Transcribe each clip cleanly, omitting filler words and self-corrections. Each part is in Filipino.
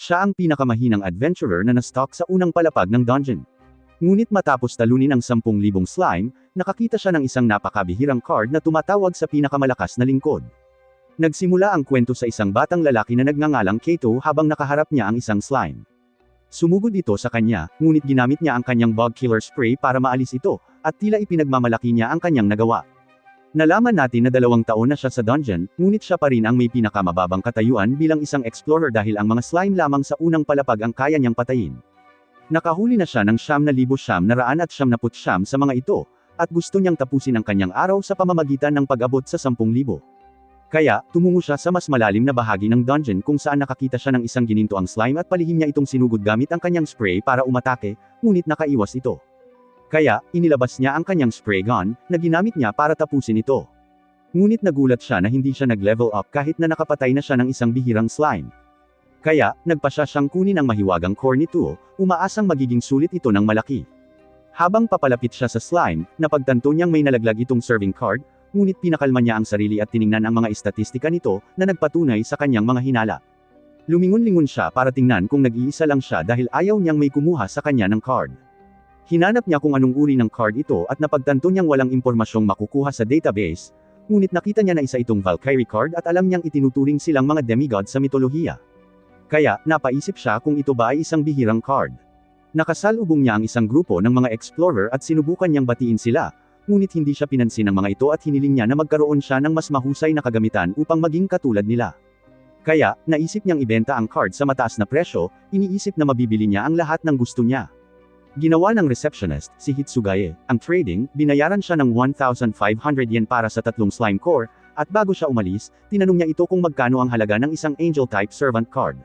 Siya ang pinakamahinang adventurer na na-stalk sa unang palapag ng dungeon. Ngunit matapos talunin ang 10,000 slime, nakakita siya ng isang napakabihirang card na tumatawag sa pinakamalakas na lingkod. Nagsimula ang kwento sa isang batang lalaki na nagngangalang Kato habang nakaharap niya ang isang slime. Sumugod ito sa kanya, ngunit ginamit niya ang kanyang bug killer spray para maalis ito, at tila ipinagmamalaki niya ang kanyang nagawa. Nalaman natin na 2 taon na siya sa dungeon, ngunit siya pa rin ang may pinakamababang katayuan bilang isang explorer dahil ang mga slime lamang sa unang palapag ang kaya niyang patayin. Nakahuli na siya ng 9,999 sa mga ito, at gusto niyang tapusin ang kanyang araw sa pamamagitan ng pag-abot sa 10,000. Kaya, tumungo siya sa mas malalim na bahagi ng dungeon kung saan nakakita siya ng isang ginintoang slime at palihim niya itong sinugod gamit ang kanyang spray para umatake, ngunit nakaiwas ito. Kaya, inilabas niya ang kanyang spray gun, na ginamit niya para tapusin ito. Ngunit nagulat siya na hindi siya nag-level up kahit na nakapatay na siya ng isang bihirang slime. Kaya, nagpa siya siyang kunin ang mahiwagang core nito, umaasang magiging sulit ito ng malaki. Habang papalapit siya sa slime, napagtanto niyang may nalaglag itong serving card, ngunit pinakalma niya ang sarili at tiningnan ang mga estatistika nito, na nagpatunay sa kanyang mga hinala. Lumingon-lingon siya para tingnan kung nag-iisa lang siya dahil ayaw niyang may kumuha sa kanya ng card. Hinanap niya kung anong uri ng card ito at napagtanto niyang walang impormasyong makukuha sa database, ngunit nakita niya na isa itong Valkyrie card at alam niyang itinuturing silang mga demigod sa mitolohiya. Kaya, napaisip siya kung ito ba ay isang bihirang card. Nakasalubong niya ang isang grupo ng mga explorer at sinubukan niyang batiin sila, ngunit hindi siya pinansin ng mga ito at hiniling niya na magkaroon siya ng mas mahusay na kagamitan upang maging katulad nila. Kaya, naisip niyang ibenta ang card sa mataas na presyo, iniisip na mabibili niya ang lahat ng gusto niya. Ginawa ng receptionist, si Hitsugae, ang trading, binayaran siya ng 1,500 yen para sa 3 slime core, at bago siya umalis, tinanong niya ito kung magkano ang halaga ng isang angel-type servant card.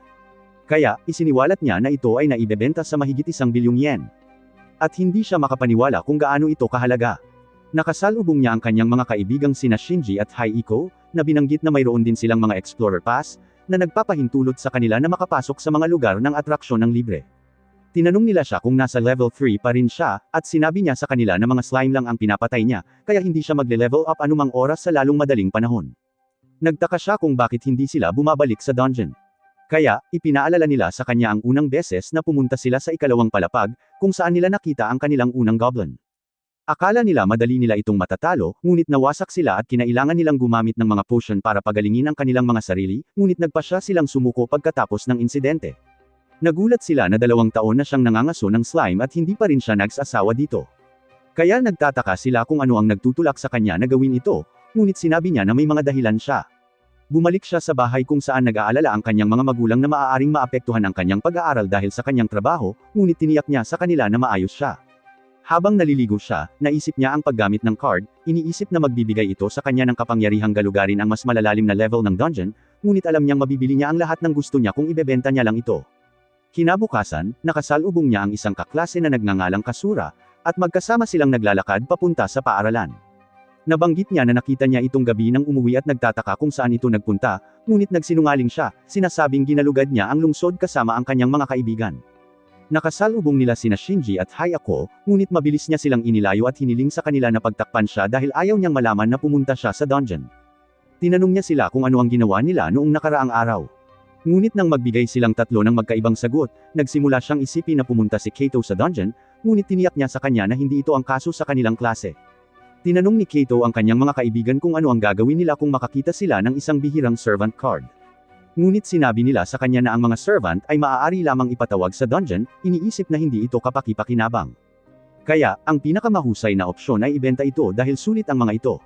Kaya, isiniwalat niya na ito ay naibebenta sa mahigit 1 bilyong yen. At hindi siya makapaniwala kung gaano ito kahalaga. Nakasalubong niya ang kanyang mga kaibigang sina Shinji at Haiko, na binanggit na mayroon din silang mga explorer pass, na nagpapahintulot sa kanila na makapasok sa mga lugar ng atraksyon ng libre. Tinanong nila siya kung nasa level 3 pa rin siya, at sinabi niya sa kanila na mga slime lang ang pinapatay niya, kaya hindi siya magle-level up anumang oras sa lalong madaling panahon. Nagtaka siya kung bakit hindi sila bumabalik sa dungeon. Kaya, ipinaalala nila sa kanya ang unang beses na pumunta sila sa ikalawang palapag, kung saan nila nakita ang kanilang unang goblin. Akala nila madali nila itong matatalo, ngunit nawasak sila at kinailangan nilang gumamit ng mga potion para pagalingin ang kanilang mga sarili, ngunit nagpasya silang sumuko pagkatapos ng insidente. Nagulat sila na 2 taon na siyang nangangaso ng slime at hindi pa rin siya nagsasawa dito. Kaya nagtataka sila kung ano ang nagtutulak sa kanya na gawin ito, ngunit sinabi niya na may mga dahilan siya. Bumalik siya sa bahay kung saan nag-aalala ang kanyang mga magulang na maaaring maapektuhan ang kanyang pag-aaral dahil sa kanyang trabaho, ngunit tiniyak niya sa kanila na maayos siya. Habang naliligo siya, naisip niya ang paggamit ng card, iniisip na magbibigay ito sa kanya ng kapangyarihang galugarin ang mas malalalim na level ng dungeon, ngunit alam niyang mabibili niya ang lahat ng gusto niya kung ibebenta niya lang ito. Kinabukasan, nakasalubong niya ang isang kaklase na nagngangalang Kasura, at magkasama silang naglalakad papunta sa paaralan. Nabanggit niya na nakita niya itong gabi nang umuwi at nagtataka kung saan ito nagpunta, ngunit nagsinungaling siya, sinasabing ginalugad niya ang lungsod kasama ang kanyang mga kaibigan. Nakasalubong nila sina Shinji at Hayako, ngunit mabilis niya silang inilayo at hiniling sa kanila na pagtakpan siya dahil ayaw niyang malaman na pumunta siya sa dungeon. Tinanong niya sila kung ano ang ginawa nila noong nakaraang araw. Ngunit nang magbigay silang tatlo ng magkaibang sagot, nagsimula siyang isipin na pumunta si Kato sa dungeon, ngunit tiniyak niya sa kanya na hindi ito ang kaso sa kanilang klase. Tinanong ni Kato ang kanyang mga kaibigan kung ano ang gagawin nila kung makakita sila ng isang bihirang servant card. Ngunit sinabi nila sa kanya na ang mga servant ay maaari lamang ipatawag sa dungeon, iniisip na hindi ito kapaki-pakinabang. Kaya, ang pinakamahusay na opsyon ay ibenta ito dahil sulit ang mga ito.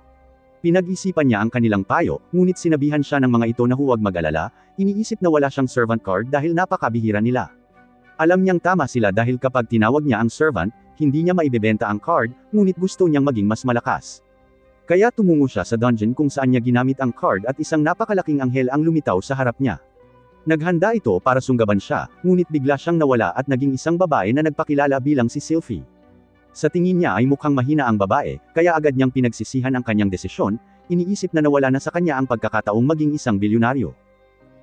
Pinag-isipan niya ang kanilang payo, ngunit sinabihan siya ng mga ito na huwag mag-alala, iniisip na wala siyang servant card dahil napakabihira nila. Alam niyang tama sila dahil kapag tinawag niya ang servant, hindi niya maibebenta ang card, ngunit gusto niyang maging mas malakas. Kaya tumungo siya sa dungeon kung saan niya ginamit ang card at isang napakalaking anghel ang lumitaw sa harap niya. Naghanda ito para sunggaban siya, ngunit bigla siyang nawala at naging isang babae na nagpakilala bilang si Sylphie. Sa tingin niya ay mukhang mahina ang babae, kaya agad niyang pinagsisihan ang kanyang desisyon, iniisip na nawala na sa kanya ang pagkakataong maging isang bilyonaryo.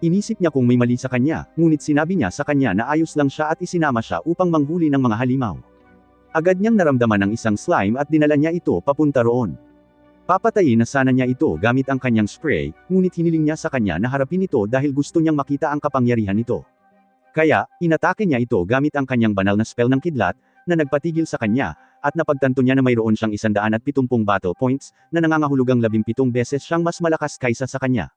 Inisip niya kung may mali sa kanya, ngunit sinabi niya sa kanya na ayos lang siya at isinama siya upang manghuli ng mga halimaw. Agad niyang naramdaman ang isang slime at dinala niya ito papunta roon. Papatayin na sana niya ito gamit ang kanyang spray, ngunit hiniling niya sa kanya na harapin ito dahil gusto niyang makita ang kapangyarihan nito. Kaya, inatake niya ito gamit ang kanyang banal na spell ng kidlat, na nagpatigil sa kanya, at napagtanto niya na mayroon siyang 170 battle points, na nangangahulugang 17 beses siyang mas malakas kaysa sa kanya.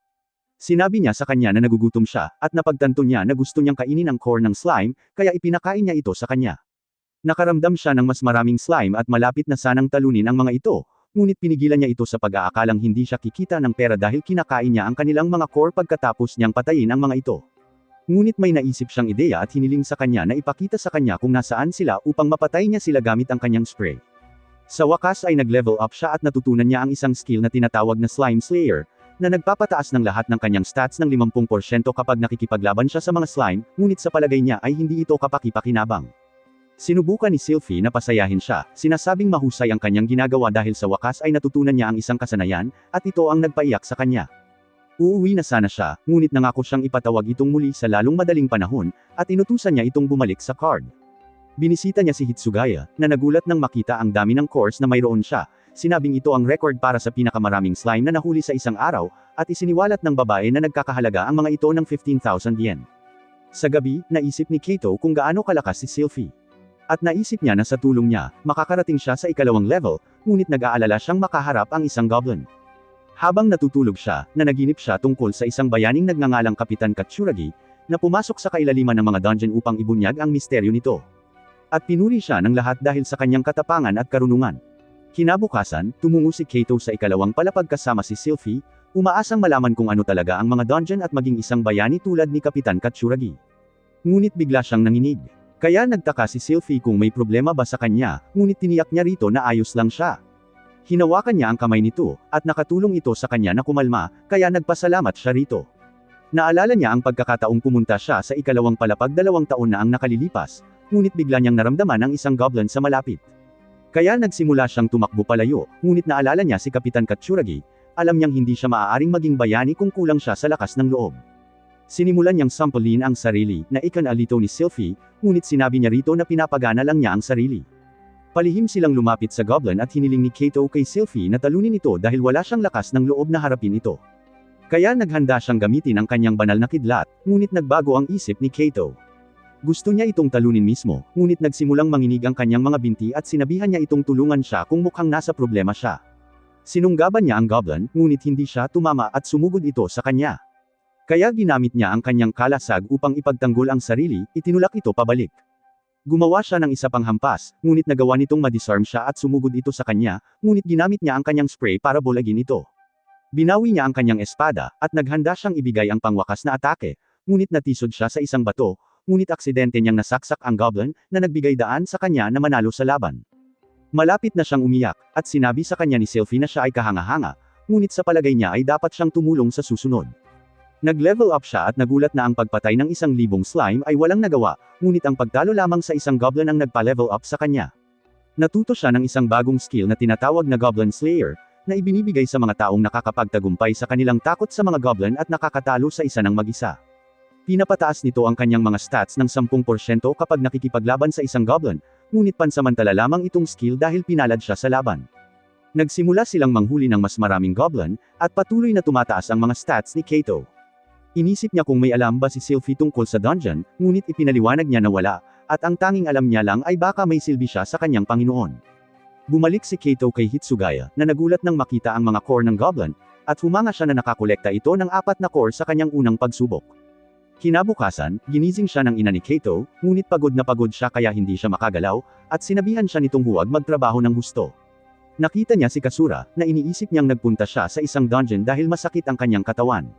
Sinabi niya sa kanya na nagugutom siya, at napagtanto niya na gusto niyang kainin ang core ng slime, kaya ipinakain niya ito sa kanya. Nakaramdam siya ng mas maraming slime at malapit na sanang talunin ang mga ito, ngunit pinigilan niya ito sa pag-aakalang hindi siya kikita ng pera dahil kinakain niya ang kanilang mga core pagkatapos niyang patayin ang mga ito. Ngunit may naisip siyang ideya at hiniling sa kanya na ipakita sa kanya kung nasaan sila upang mapatay niya sila gamit ang kanyang spray. Sa wakas ay nag-level up siya at natutunan niya ang isang skill na tinatawag na Slime Slayer, na nagpapataas ng lahat ng kanyang stats ng 50% kapag nakikipaglaban siya sa mga slime, ngunit sa palagay niya ay hindi ito kapaki-pakinabang. Sinubukan ni Sylphie na pasayahin siya, sinasabing mahusay ang kanyang ginagawa dahil sa wakas ay natutunan niya ang isang kasanayan, at ito ang nagpaiyak sa kanya. Uuwi na sana siya, ngunit nangako siyang ipatawag itong muli sa lalong madaling panahon, at inutusan niya itong bumalik sa card. Binisita niya si Hitsugaya, na nagulat nang makita ang dami ng cores na mayroon siya. Sinabing ito ang record para sa pinakamaraming slime na nahuli sa isang araw, at isiniwalat ng babae na nagkakahalaga ang mga ito ng 15,000 yen. Sa gabi, naisip ni Kato kung gaano kalakas si Sylphie. At naisip niya na sa tulong niya, makakarating siya sa ikalawang level, ngunit nag-aalala siyang makaharap ang isang goblin. Habang natutulog siya, nanaginip siya tungkol sa isang bayaning nagngangalang Kapitan Katsuragi, na pumasok sa kailaliman ng mga dungeon upang ibunyag ang misteryo nito. At pinuri siya ng lahat dahil sa kanyang katapangan at karunungan. Kinabukasan, tumungo si Kato sa ikalawang palapag kasama si Sylphie, umaasang malaman kung ano talaga ang mga dungeon at maging isang bayani tulad ni Kapitan Katsuragi. Ngunit bigla siyang nanginig. Kaya nagtaka si Sylphie kung may problema ba sa kanya, ngunit tiniyak niya rito na ayos lang siya. Hinawakan niya ang kamay nito, at nakatulong ito sa kanya na kumalma, kaya nagpasalamat siya rito. Naalala niya ang pagkakataong pumunta siya sa ikalawang palapag 2 taon na ang nakalilipas, ngunit bigla niyang naramdaman ang isang goblin sa malapit. Kaya nagsimula siyang tumakbo palayo, ngunit naalala niya si Kapitan Katsuragi, alam niyang hindi siya maaaring maging bayani kung kulang siya sa lakas ng loob. Sinimulan niyang sampulin ang sarili, na ikanalito ni Sylphie, ngunit sinabi niya rito na pinapagana lang niya ang sarili. Palihim silang lumapit sa goblin at hiniling ni Kato kay Sylphie na talunin ito dahil wala siyang lakas ng loob na harapin ito. Kaya naghanda siyang gamitin ang kanyang banal na kidlat, ngunit nagbago ang isip ni Kato. Gusto niya itong talunin mismo, ngunit nagsimulang manginig ang kanyang mga binti at sinabihan niya itong tulungan siya kung mukhang nasa problema siya. Sinunggaban niya ang goblin, ngunit hindi siya tumama at sumugod ito sa kanya. Kaya ginamit niya ang kanyang kalasag upang ipagtanggol ang sarili, itinulak ito pabalik. Gumawa siya ng isa pang hampas, ngunit nagawa nitong madisarm siya at sumugod ito sa kanya, ngunit ginamit niya ang kanyang spray para bulagin ito. Binawi niya ang kanyang espada, at naghanda siyang ibigay ang pangwakas na atake, ngunit natisod siya sa isang bato, ngunit aksidente niyang nasaksak ang goblin, na nagbigay daan sa kanya na manalo sa laban. Malapit na siyang umiyak, at sinabi sa kanya ni Sylphie na siya ay kahanga-hanga, ngunit sa palagay niya ay dapat siyang tumulong sa susunod. Nag-level up siya at nagulat na ang pagpatay ng 1,000 slime ay walang nagawa, ngunit ang pagtalo lamang sa isang goblin ang nagpa-level up sa kanya. Natuto siya ng isang bagong skill na tinatawag na Goblin Slayer, na ibinibigay sa mga taong nakakapagtagumpay sa kanilang takot sa mga goblin at nakakatalo sa isa ng mag-isa. Pinapataas nito ang kanyang mga stats ng 10% kapag nakikipaglaban sa isang goblin, ngunit pansamantala lamang itong skill dahil pinalad siya sa laban. Nagsimula silang manghuli ng mas maraming goblin, at patuloy na tumataas ang mga stats ni Kato. Inisip niya kung may alam ba si Sylphie tungkol sa dungeon, ngunit ipinaliwanag niya na wala, at ang tanging alam niya lang ay baka may silbi siya sa kanyang Panginoon. Bumalik si Kato kay Hitsugaya, na nagulat nang makita ang mga core ng goblin, at humanga siya na nakakolekta ito ng 4 na core sa kanyang unang pagsubok. Kinabukasan, ginising siya ng ina ni Kato, ngunit pagod na pagod siya kaya hindi siya makagalaw, at sinabihan siya nitong huwag magtrabaho ng husto. Nakita niya si Kasura, na iniisip niyang nagpunta siya sa isang dungeon dahil masakit ang kanyang katawan.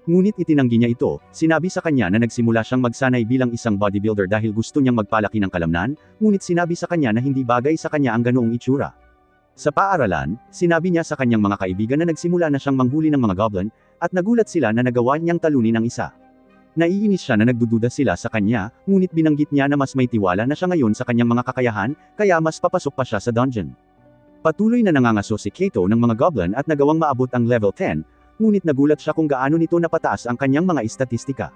Ngunit itinanggi niya ito, sinabi sa kanya na nagsimula siyang magsanay bilang isang bodybuilder dahil gusto niyang magpalaki ng kalamnan, ngunit sinabi sa kanya na hindi bagay sa kanya ang ganoong itsura. Sa paaralan, sinabi niya sa kanyang mga kaibigan na nagsimula na siyang manghuli ng mga goblin, at nagulat sila na nagawa niyang talunin ang isa. Naiinis siya na nagdududa sila sa kanya, ngunit binanggit niya na mas may tiwala na siya ngayon sa kanyang mga kakayahan, kaya mas papasok pa siya sa dungeon. Patuloy na nangangaso si Kato ng mga goblin at nagawang maabot ang level 10, ngunit nagulat siya kung gaano nito napataas ang kanyang mga estatistika.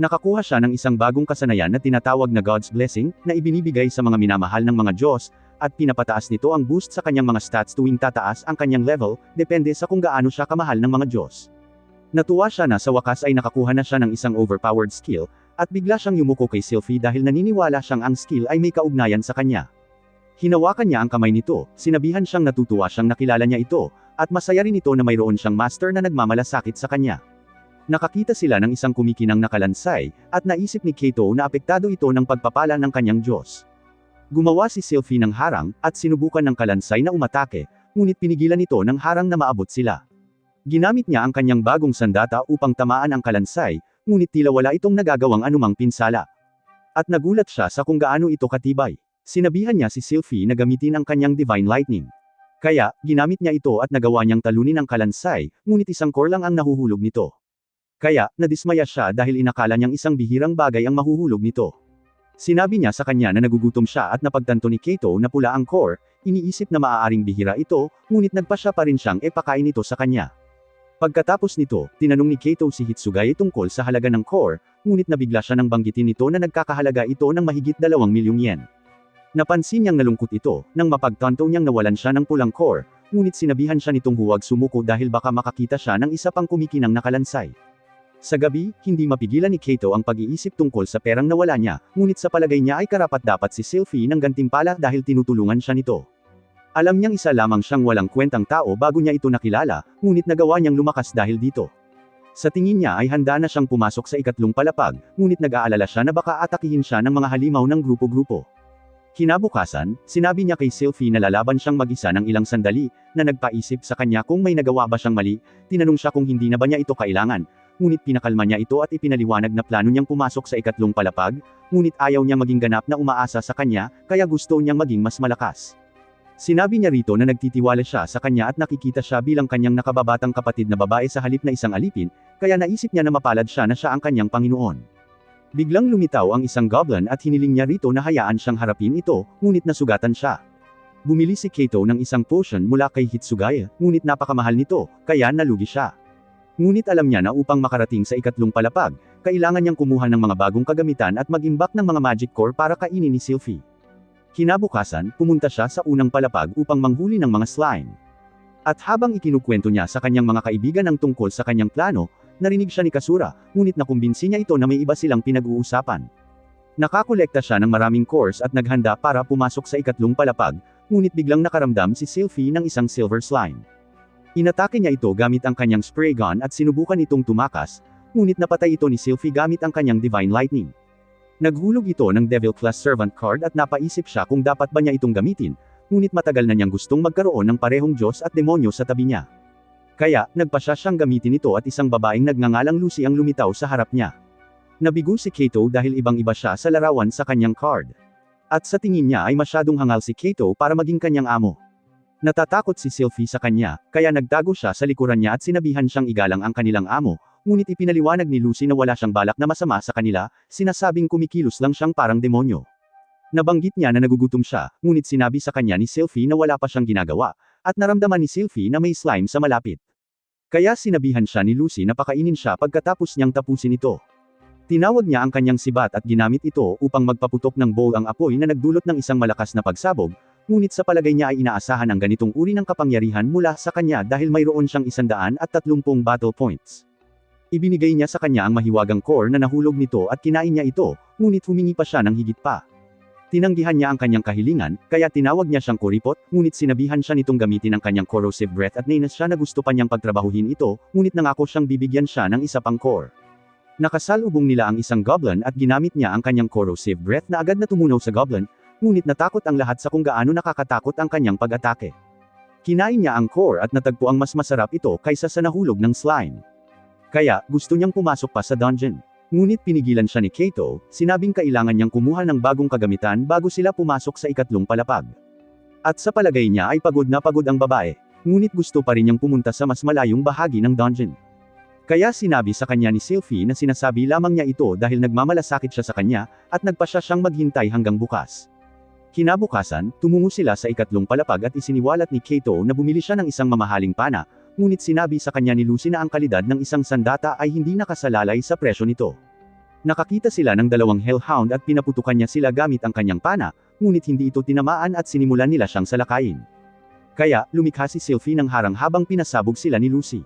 Nakakuha siya ng isang bagong kasanayan na tinatawag na God's Blessing, na ibinibigay sa mga minamahal ng mga Diyos, at pinapataas nito ang boost sa kanyang mga stats tuwing tataas ang kanyang level, depende sa kung gaano siya kamahal ng mga Diyos. Natuwa siya na sa wakas ay nakakuha na siya ng isang overpowered skill, At bigla siyang yumuko kay Sylvie dahil naniniwala siyang ang skill ay may kaugnayan sa kanya. Hinawakan niya ang kamay nito, sinabihan siyang natutuwa siyang nakilala niya ito, at masaya rin ito na mayroon siyang master na nagmamalasakit sa kanya. Nakakita sila ng isang kumikinang na kalansay, at naisip ni Kato na apektado ito ng pagpapala ng kanyang Diyos. Gumawa si Sylvie ng harang, at sinubukan ng kalansay na umatake, ngunit pinigilan ito ng harang na maabot sila. Ginamit niya ang kanyang bagong sandata upang tamaan ang kalansay, ngunit tila wala itong nagagawang anumang pinsala. At nagulat siya sa kung gaano ito katibay. Sinabihan niya si Sylvie na gamitin ang kanyang Divine Lightning. Kaya, ginamit niya ito at nagawa niyang talunin ang kalansay, ngunit isang core lang ang nahuhulog nito. Kaya, nadismaya siya dahil inakala niyang isang bihirang bagay ang mahuhulog nito. Sinabi niya sa kanya na nagugutom siya at napagtanto ni Kato na pula ang core, iniisip na maaaring bihira ito, ngunit nagpasya pa rin siyang ipakain ito sa kanya. Pagkatapos nito, tinanong ni Kato si Hitsugaya tungkol sa halaga ng core, ngunit nabigla siya nang banggitin nito na nagkakahalaga ito ng mahigit 2 milyong yen. Napansin niyang nalungkot ito, nang mapagtanto niyang nawalan siya ng pulang core, ngunit sinabihan siya nitong huwag sumuko dahil baka makakita siya ng isa pang kumikinang na kalansay. Sa gabi, hindi mapigilan ni Kato ang pag-iisip tungkol sa perang nawala niya, ngunit sa palagay niya ay karapat-dapat si Sylvie ng gantimpala dahil tinutulungan siya nito. Alam niyang isa lamang siyang walang kwentang tao bago niya ito nakilala, ngunit nagawa niyang lumakas dahil dito. Sa tingin niya ay handa na siyang pumasok sa ikatlong palapag, ngunit nag-aalala siya na baka atakihin siya ng mga halimaw ng grupo-grupo. Kinabukasan, sinabi niya kay Sylvie na lalaban siyang mag-isa ng ilang sandali, na nagpaisip sa kanya kung may nagawa ba siyang mali, tinanong siya kung hindi na ba niya ito kailangan, ngunit pinakalma niya ito at ipinaliwanag na plano niyang pumasok sa ikatlong palapag, ngunit ayaw niya maging ganap na umaasa sa kanya, kaya gusto niyang maging mas malakas. Sinabi niya rito na nagtitiwala siya sa kanya at nakikita siya bilang kanyang nakababatang kapatid na babae sa halip na isang alipin, kaya naisip niya na mapalad siya na siya ang kanyang Panginoon. Biglang lumitaw ang isang goblin at hiniling niya rito na hayaan siyang harapin ito, ngunit nasugatan siya. Bumili si Kato ng isang potion mula kay Hitsugaya, ngunit napakamahal nito, kaya nalugi siya. Ngunit alam niya na upang makarating sa ikatlong palapag, kailangan niyang kumuha ng mga bagong kagamitan at mag-imbak ng mga magic core para kainin ni Sylvie. Kinabukasan, pumunta siya sa unang palapag upang manghuli ng mga slime. At habang ikinukwento niya sa kanyang mga kaibigan ang tungkol sa kanyang plano, narinig siya ni Kasura, ngunit nakumbinsi niya ito na may iba silang pinag-uusapan. Nakakolekta siya ng maraming cores at naghanda para pumasok sa ikatlong palapag, ngunit biglang nakaramdam si Sylvie ng isang silver slime. Inatake niya ito gamit ang kanyang spray gun at sinubukan itong tumakas, ngunit napatay ito ni Sylvie gamit ang kanyang Divine Lightning. Naghulog ito ng Devil Class Servant card at napaisip siya kung dapat ba niya itong gamitin, ngunit matagal na niyang gustong magkaroon ng parehong Diyos at demonyo sa tabi niya. Kaya, nagpasya siyang gamitin ito at isang babaeng nagngangalang Lucy ang lumitaw sa harap niya. Nabigo si Kato dahil ibang-iba siya sa larawan sa kanyang card. At sa tingin niya ay masyadong hangal si Kato para maging kanyang amo. Natatakot si Sylvie sa kanya, kaya nagtago siya sa likuran niya at sinabihan siyang igalang ang kanilang amo, ngunit ipinaliwanag ni Lucy na wala siyang balak na masama sa kanila, sinasabing kumikilos lang siyang parang demonyo. Nabanggit niya na nagugutom siya, ngunit sinabi sa kanya ni Sylvie na wala pa siyang ginagawa, at naramdaman ni Sylvie na may slime sa malapit. Kaya sinabihan siya ni Lucy na pakainin siya pagkatapos niyang tapusin ito. Tinawag niya ang kanyang sibat at ginamit ito upang magpaputok ng bowl ang apoy na nagdulot ng isang malakas na pagsabog, ngunit sa palagay niya ay inaasahan ang ganitong uri ng kapangyarihan mula sa kanya dahil mayroon siyang 130 battle points. Ibinigay niya sa kanya ang mahiwagang core na nahulog nito at kinain niya ito, ngunit humingi pa siya ng higit pa. Tinanggihan niya ang kanyang kahilingan, kaya tinawag niya siyang kuripot, ngunit sinabihan siya nitong gamitin ang kanyang corrosive breath at nainas siya na gusto pa niyang pagtrabahuhin ito, ngunit nangako siyang bibigyan siya ng isa pang core. Nakasalubong nila ang isang goblin at ginamit niya ang kanyang corrosive breath na agad na tumunaw sa goblin, ngunit natakot ang lahat sa kung gaano nakakatakot ang kanyang pag-atake. Kinain niya ang core at natagpo ang mas masarap ito kaysa sa nahulog ng slime. Kaya, gusto niyang pumasok pa sa dungeon. Ngunit pinigilan siya ni Kato, sinabing kailangan niyang kumuha ng bagong kagamitan bago sila pumasok sa ikatlong palapag. At sa palagay niya ay pagod na pagod ang babae, ngunit gusto pa rin niyang pumunta sa mas malayong bahagi ng dungeon. Kaya sinabi sa kanya ni Sylvie na sinasabi lamang niya ito dahil nagmamalasakit siya sa kanya, at nagpasya siyang maghintay hanggang bukas. Kinabukasan, tumungo sila sa ikatlong palapag at isiniwalat ni Kato na bumili siya ng isang mamahaling pana, ngunit sinabi sa kanya ni Lucy na ang kalidad ng isang sandata ay hindi nakasalalay sa presyo nito. Nakakita sila ng dalawang hellhound at pinaputukan niya sila gamit ang kanyang pana, ngunit hindi ito tinamaan at sinimulan nila siyang salakayin. Kaya, lumikha si Sylvie ng harang habang pinasabog sila ni Lucy.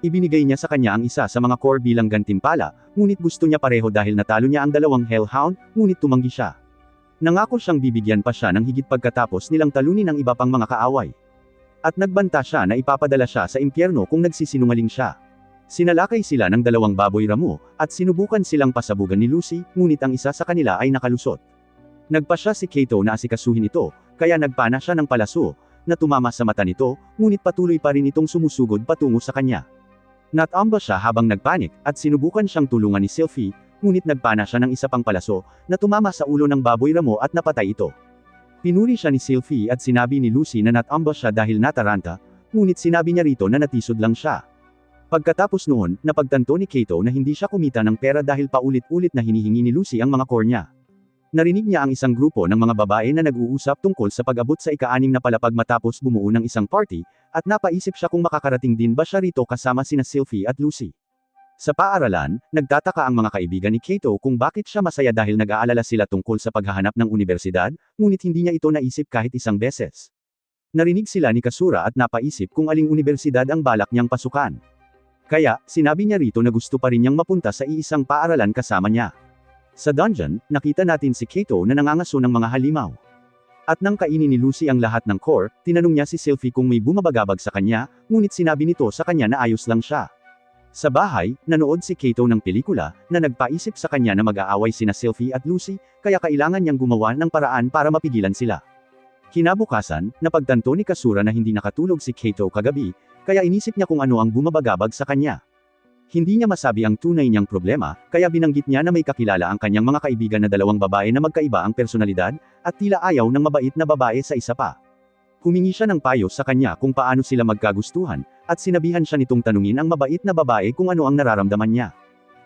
Ibinigay niya sa kanya ang isa sa mga core bilang gantimpala, ngunit gusto niya pareho dahil natalo niya ang dalawang Hellhound, ngunit tumanggi siya. Nangako siyang bibigyan pa siya ng higit pagkatapos nilang talunin ang iba pang mga kaaway. At nagbanta siya na ipapadala siya sa impyerno kung nagsisinungaling siya. Sinalakay sila ng dalawang baboy ramo, at sinubukan silang pasabugan ni Lucy, ngunit ang isa sa kanila ay nakalusot. Nagpa siya si Kato na asikasuhin ito, kaya nagpana siya ng palaso, na tumama sa mata nito, ngunit patuloy pa rin itong sumusugod patungo sa kanya. Natamba siya habang nagpanik, at sinubukan siyang tulungan ni Sylphie, ngunit nagpana siya ng isa pang palaso, na tumama sa ulo ng baboy ramo at napatay ito. Pinuri siya ni Sylphie at sinabi ni Lucy na natamba siya dahil nataranta, ngunit sinabi niya rito na natisod lang siya. Pagkatapos noon, napagtanto ni Kato na hindi siya kumita ng pera dahil paulit-ulit na hinihingi ni Lucy ang mga core niya. Narinig niya ang isang grupo ng mga babae na nag-uusap tungkol sa pag-abot sa ika-6 na palapag matapos bumuo ng isang party, at napaisip siya kung makakarating din ba siya rito kasama sina Sylphie at Lucy. Sa paaralan, nagtataka ang mga kaibigan ni Kato kung bakit siya masaya dahil nag-aalala sila tungkol sa paghahanap ng unibersidad, ngunit hindi niya ito naisip kahit isang beses. Narinig sila ni Kasura at napaisip kung aling unibersidad ang balak niyang pasukan. Kaya, sinabi niya rito na gusto pa rin niyang mapunta sa iisang paaralan kasama niya. Sa dungeon, nakita natin si Kato na nangangaso ng mga halimaw. At nang kainin ni Lucy ang lahat ng core, tinanong niya si Sylphie kung may bumabagabag sa kanya, ngunit sinabi nito sa kanya na ayos lang siya. Sa bahay, nanood si Kato ng pelikula, na nagpaisip sa kanya na mag-aaway sina Sylphie at Lucy, kaya kailangan niyang gumawa ng paraan para mapigilan sila. Kinabukasan, napagtanto ni Kasura na hindi nakatulog si Kato kagabi, kaya inisip niya kung ano ang bumabagabag sa kanya. Hindi niya masabi ang tunay niyang problema, kaya binanggit niya na may kakilala ang kanyang mga kaibigan na dalawang babae na magkaiba ang personalidad, at tila ayaw ng mabait na babae sa isa pa. Humingi siya ng payo sa kanya kung paano sila magkagustuhan, at sinabihan siya nitong tanungin ang mabait na babae kung ano ang nararamdaman niya.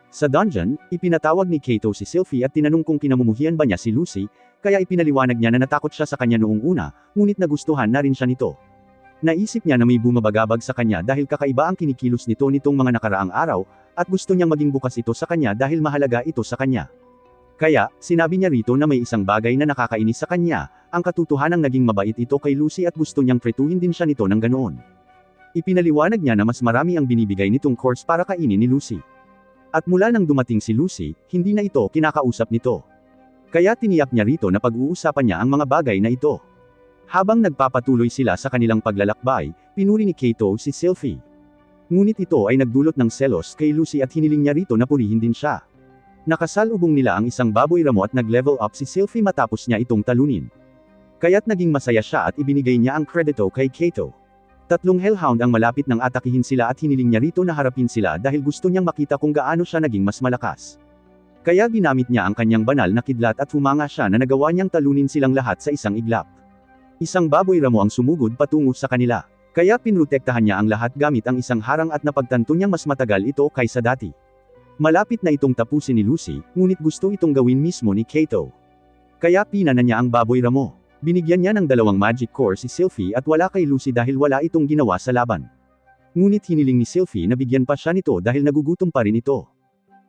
Sa dungeon, ipinatawag ni Kato si Sylphie at tinanong kung kinamumuhian ba niya si Lucy, kaya ipinaliwanag niya na natakot siya sa kanya noong una, ngunit nagustuhan na rin siya nito. Naisip niya na may bumabagabag sa kanya dahil kakaiba ang kinikilos nito nitong mga nakaraang araw, at gusto niyang maging bukas ito sa kanya dahil mahalaga ito sa kanya. Kaya, sinabi niya rito na may isang bagay na nakakainis sa kanya, ang katotohanang naging mabait ito kay Lucy at gusto niyang tretuhin din siya nito ng ganoon. Ipinaliwanag niya na mas marami ang binibigay nitong course para kainin ni Lucy. At mula nang dumating si Lucy, hindi na ito kinakausap nito. Kaya tiniyak niya rito na pag-uusapan niya ang mga bagay na ito. Habang nagpapatuloy sila sa kanilang paglalakbay, pinuri ni Kato si Sylphie. Ngunit ito ay nagdulot ng selos kay Lucy at hiniling niya rito na purihin din siya. Nakasalubong nila ang isang baboy ramo at nag-level up si Sylphie matapos niya itong talunin. Kaya't naging masaya siya at ibinigay niya ang kredito kay Kato. 3 Hellhound ang malapit nang atakihin sila at hiniling niya rito na harapin sila dahil gusto niyang makita kung gaano siya naging mas malakas. Kaya ginamit niya ang kanyang banal na kidlat at humanga siya na nagawa niyang talunin silang lahat sa isang iglap. Isang baboy ramo ang sumugod patungo sa kanila. Kaya pinrotektahan niya ang lahat gamit ang isang harang at napagtanto niyang mas matagal ito kaysa dati. Malapit na itong tapusin ni Lucy, ngunit gusto itong gawin mismo ni Kato. Kaya pinana niya ang baboy ramo. Binigyan niya ng 2 magic core si Sylphie at wala kay Lucy dahil wala itong ginawa sa laban. Ngunit hiniling ni Sylphie na bigyan pa siya nito dahil nagugutom pa rin ito.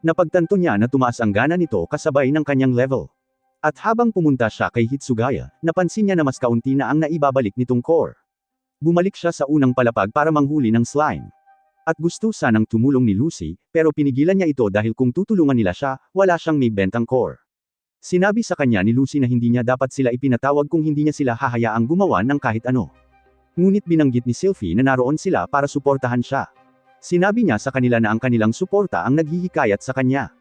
Napagtanto niya na tumaas ang gana nito kasabay ng kanyang level. At habang pumunta siya kay Hitsugaya, napansin niya na mas kaunti na ang naibabalik nitong core. Bumalik siya sa unang palapag para manghuli ng slime. At gusto sanang tumulong ni Lucy, pero pinigilan niya ito dahil kung tutulungan nila siya, wala siyang may bentang core. Sinabi sa kanya ni Lucy na hindi niya dapat sila ipinatawag kung hindi niya sila hahayaang gumawa ng kahit ano. Ngunit binanggit ni Sylphie na naroon sila para suportahan siya. Sinabi niya sa kanila na ang kanilang suporta ang naghihikayat sa kanya.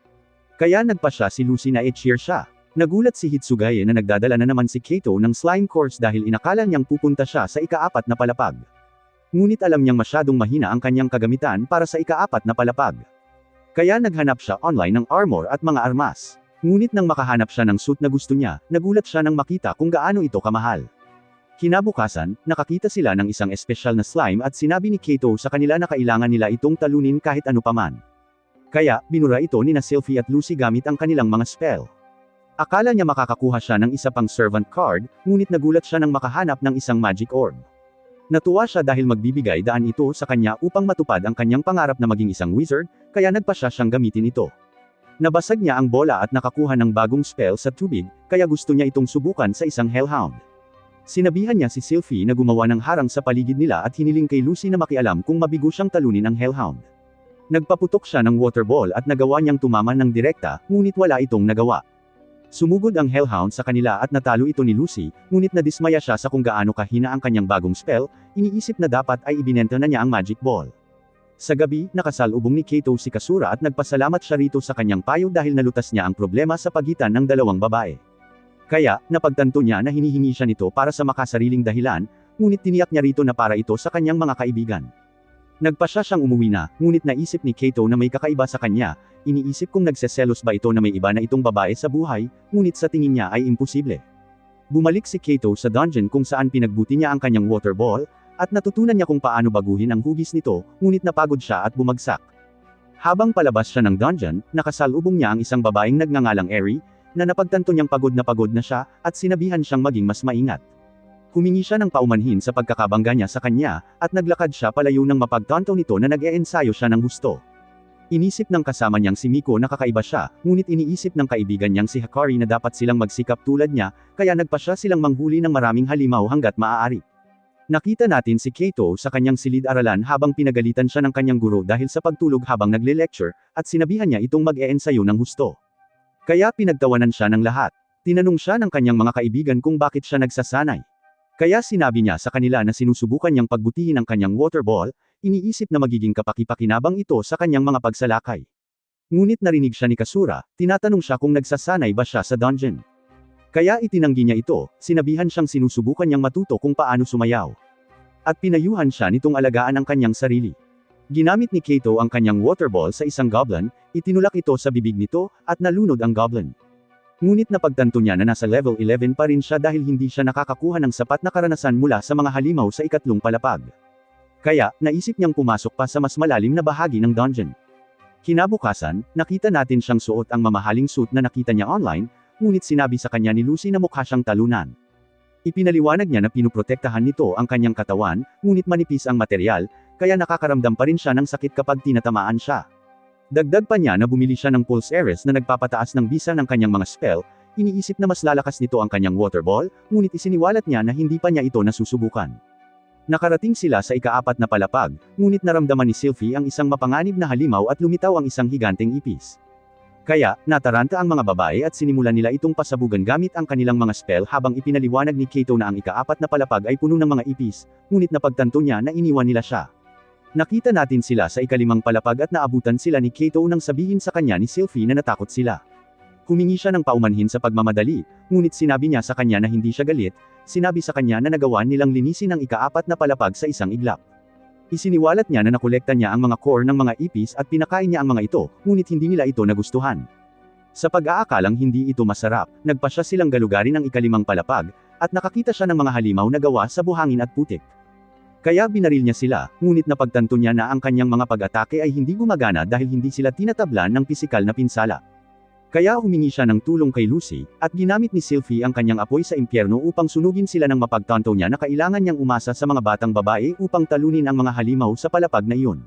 Kaya nagpa siya si Lucy na i-cheer siya. Nagulat si Hitsugaya na nagdadala na naman si Kato ng slime course dahil inakala niyang pupunta siya sa ika-4 na palapag. Ngunit alam niyang masyadong mahina ang kanyang kagamitan para sa ika-4 na palapag. Kaya naghanap siya online ng armor at mga armas. Ngunit nang makahanap siya ng suit na gusto niya, nagulat siya nang makita kung gaano ito kamahal. Kinabukasan, nakakita sila ng isang espesyal na slime at sinabi ni Kato sa kanila na kailangan nila itong talunin kahit ano paman. Kaya, binura ito ni Sylphie at Lucy gamit ang kanilang mga spell. Akala niya makakakuha siya ng isa pang servant card, ngunit nagulat siya nang makahanap ng isang magic orb. Natuwa siya dahil magbibigay daan ito sa kanya upang matupad ang kanyang pangarap na maging isang wizard, kaya nagpa siya siyang gamitin ito. Nabasag niya ang bola at nakakuha ng bagong spell sa tubig, kaya gusto niya itong subukan sa isang Hellhound. Sinabihan niya si Sylphie na gumawa ng harang sa paligid nila at hiniling kay Lucy na makialam kung mabigo siyang talunin ang Hellhound. Nagpaputok siya ng water ball at nagawa niyang tumama ng direkta, ngunit wala itong nagawa. Sumugod ang Hellhound sa kanila at natalo ito ni Lucy, ngunit nadismaya siya sa kung gaano kahina ang kanyang bagong spell, iniisip na dapat ay ibinenta na niya ang magic ball. Sa gabi, nakasalubong ni Kato si Kasura at nagpasalamat siya rito sa kanyang payo dahil nalutas niya ang problema sa pagitan ng dalawang babae. Kaya, napagtanto niya na hinihingi siya nito para sa makasariling dahilan, ngunit tiniyak niya rito na para ito sa kanyang mga kaibigan. Nagpasya siyang umuwi na, ngunit naisip ni Kato na may kakaiba sa kanya, iniisip kung nagseselos ba ito na may iba na itong babae sa buhay, ngunit sa tingin niya ay imposible. Bumalik si Kato sa dungeon kung saan pinagbuti niya ang kanyang water ball, at natutunan niya kung paano baguhin ang hugis nito, ngunit napagod siya at bumagsak. Habang palabas siya ng dungeon, nakasalubong niya ang isang babaeng nagngangalang Eri, na napagtanto niyang pagod na siya, at sinabihan siyang maging mas maingat. Humingi siya ng paumanhin sa pagkakabangga niya sa kanya, at naglakad siya palayo nang mapagtanto nito na nag-eensayo siya ng husto. Inisip ng kasama niyang si Miko na kakaiba siya, ngunit iniisip ng kaibigan niyang si Hakari na dapat silang magsikap tulad niya, kaya nagpasya silang manghuli ng maraming halimaw hanggat maaari. Nakita natin si Kato sa kanyang silid-aralan habang pinagalitan siya ng kanyang guro dahil sa pagtulog habang nagle-lecture, at sinabihan niya itong mag-eensayo ng husto. Kaya pinagtawanan siya ng lahat. Tinanong siya ng kanyang mga kaibigan kung bakit siya nagsasanay. Kaya sinabi niya sa kanila na sinusubukan niyang pagbutihin ang kanyang water ball, iniisip na magiging kapaki-pakinabang ito sa kanyang mga pagsalakay. Ngunit narinig siya ni Kasura, tinatanong siya kung nagsasanay ba siya sa dungeon. Kaya itinanggi niya ito, sinabihan siyang sinusubukan niyang matuto kung paano sumayaw. At pinayuhan siya nitong alagaan ang kanyang sarili. Ginamit ni Kato ang kanyang water ball sa isang goblin, itinulak ito sa bibig nito, at nalunod ang goblin. Ngunit napagtanto niya na nasa level 11 pa rin siya dahil hindi siya nakakakuha ng sapat na karanasan mula sa mga halimaw sa ikatlong palapag. Kaya, naisip niyang pumasok pa sa mas malalim na bahagi ng dungeon. Kinabukasan, nakita natin siyang suot ang mamahaling suit na nakita niya online, ngunit sinabi sa kanya ni Lucy na mukha siyang talunan. Ipinaliwanag niya na pinuprotektahan nito ang kanyang katawan, ngunit manipis ang material, kaya nakakaramdam pa rin siya ng sakit kapag tinatamaan siya. Dagdag pa niya na bumili siya ng Pulse Ares na nagpapataas ng bisa ng kanyang mga spell, iniisip na mas lalakas nito ang kanyang water ball, ngunit isiniwalat niya na hindi pa niya ito nasusubukan. Nakarating sila sa ika-4 na palapag, ngunit naramdaman ni Sylphie ang isang mapanganib na halimaw at lumitaw ang isang higanteng ipis. Kaya, nataranta ang mga babae at sinimulan nila itong pasabugan gamit ang kanilang mga spell habang ipinaliwanag ni Kato na ang ika-4 na palapag ay puno ng mga ipis, ngunit napagtanto niya na iniwan nila siya. Nakita natin sila sa ika-5 palapag at naabutan sila ni Kato nang sabihin sa kanya ni Sylphie na natakot sila. Humingi siya ng paumanhin sa pagmamadali, ngunit sinabi niya sa kanya na hindi siya galit, sinabi sa kanya na nagawa nilang linisin ang ika-4 na palapag sa isang iglap. Isiniwalat niya na nakolekta niya ang mga core ng mga ipis at pinakain niya ang mga ito, ngunit hindi nila ito nagustuhan. Sa pag-aakalang hindi ito masarap, nagpasya silang galugarin ang ika-5 palapag, at nakakita siya ng mga halimaw na gawa sa buhangin at putik. Kaya binaril niya sila, ngunit napagtanto niya na ang kanyang mga pag-atake ay hindi gumagana dahil hindi sila tinatablan ng pisikal na pinsala. Kaya humingi siya ng tulong kay Lucy, at ginamit ni Sylphie ang kanyang apoy sa impyerno upang sunugin sila nang mapagtanto niya na kailangan niyang umasa sa mga batang babae upang talunin ang mga halimaw sa palapag na iyon.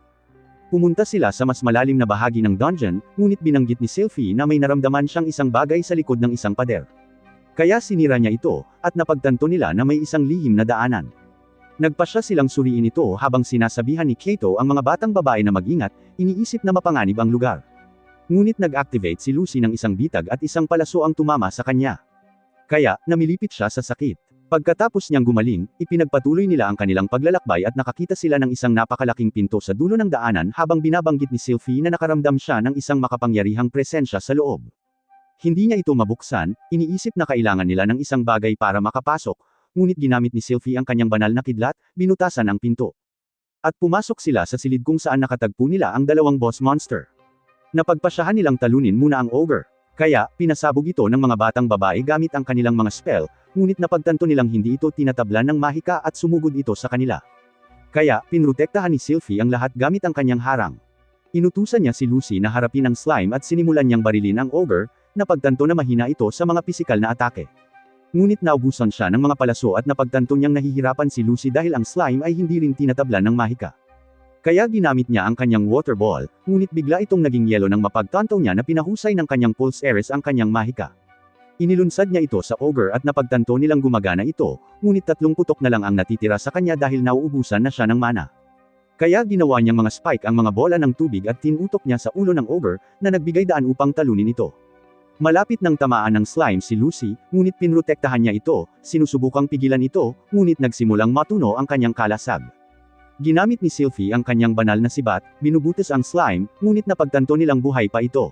Pumunta sila sa mas malalim na bahagi ng dungeon, ngunit binanggit ni Sylphie na may naramdaman siyang isang bagay sa likod ng isang pader. Kaya sinira niya ito, at napagtanto nila na may isang lihim na daanan. Nagpasya silang suriin ito habang sinasabihan ni Kato ang mga batang babae na mag-ingat, iniisip na mapanganib ang lugar. Ngunit nag-activate si Lucy ng isang bitag at isang palaso ang tumama sa kanya. Kaya, namilipit siya sa sakit. Pagkatapos niyang gumaling, ipinagpatuloy nila ang kanilang paglalakbay at nakakita sila ng isang napakalaking pinto sa dulo ng daanan habang binabanggit ni Sylphie na nakaramdam siya ng isang makapangyarihang presensya sa loob. Hindi niya ito mabuksan, iniisip na kailangan nila ng isang bagay para makapasok, ngunit ginamit ni Sylphie ang kanyang banal na kidlat, binutasan ang pinto. At pumasok sila sa silid kung saan nakatagpo nila ang dalawang boss monster. Napagpasyahan nilang talunin muna ang ogre. Kaya, pinasabog ito ng mga batang babae gamit ang kanilang mga spell, ngunit napagtanto nilang hindi ito tinatablan ng mahika at sumugod ito sa kanila. Kaya, pinrotektahan ni Sylphie ang lahat gamit ang kanyang harang. Inutusan niya si Lucy na harapin ang slime at sinimulan niyang barilin ang ogre, napagtanto na mahina ito sa mga pisikal na atake. Ngunit naubusan siya ng mga palaso at napagtanto niyang nahihirapan si Lucy dahil ang slime ay hindi rin tinatablan ng mahika. Kaya ginamit niya ang kanyang water ball, ngunit bigla itong naging yelo nang mapagtanto niya na pinahusay ng kanyang Pulse Ares ang kanyang mahika. Inilunsad niya ito sa ogre at napagtanto nilang gumagana ito, ngunit 3 putok na lang ang natitira sa kanya dahil nauubusan na siya ng mana. Kaya ginawa niyang mga spike ang mga bola ng tubig at tinutok niya sa ulo ng ogre, na nagbigay daan upang talunin ito. Malapit nang tamaan ng slime si Lucy, ngunit pinrotektahan niya ito, sinusubukang pigilan ito, ngunit nagsimulang matuno ang kanyang kalasag. Ginamit ni Sylphie ang kanyang banal na sibat, binubutas ang slime, ngunit napagtanto nilang buhay pa ito.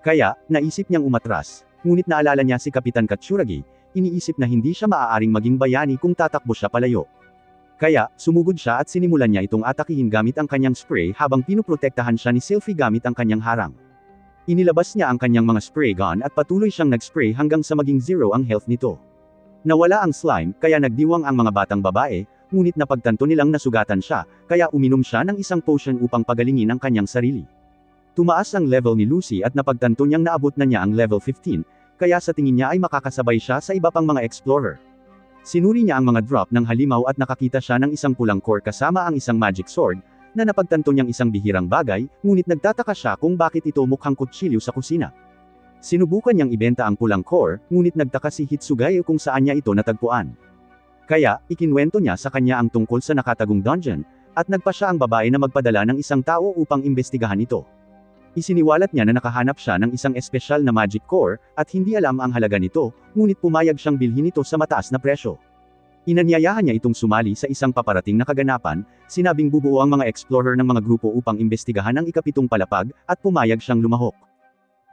Kaya, naisip niyang umatras, ngunit naalala niya si Kapitan Katsuragi, iniisip na hindi siya maaaring maging bayani kung tatakbo siya palayo. Kaya, sumugod siya at sinimulan niya itong atakihin gamit ang kanyang spray habang pinuprotektahan siya ni Sylphie gamit ang kanyang harang. Inilabas niya ang kanyang mga spray gun at patuloy siyang nag-spray hanggang sa maging 0 ang health nito. Nawala ang slime, kaya nagdiwang ang mga batang babae, ngunit napagtanto nilang nasugatan siya, kaya uminom siya ng isang potion upang pagalingin ang kanyang sarili. Tumaas ang level ni Lucy at napagtanto niyang naabot na niya ang level 15, kaya sa tingin niya ay makakasabay siya sa iba pang mga explorer. Sinuri niya ang mga drop ng halimaw at nakakita siya ng isang pulang core kasama ang isang magic sword, na napagtanto niyang isang bihirang bagay, ngunit nagtataka siya kung bakit ito mukhang kutsilyo sa kusina. Sinubukan niyang ibenta ang pulang core, ngunit nagtaka si Hitsugaya kung saan niya ito natagpuan. Kaya, ikinwento niya sa kanya ang tungkol sa nakatagong dungeon, at nagpa siya ang babae na magpadala ng isang tao upang imbestigahan ito. Isiniwalat niya na nakahanap siya ng isang espesyal na magic core, at hindi alam ang halaga nito, ngunit pumayag siyang bilhin ito sa mataas na presyo. Inanyayahan niya itong sumali sa isang paparating na kaganapan, sinabing bubuo ang mga explorer ng mga grupo upang imbestigahan ang ikapitong palapag, at pumayag siyang lumahok.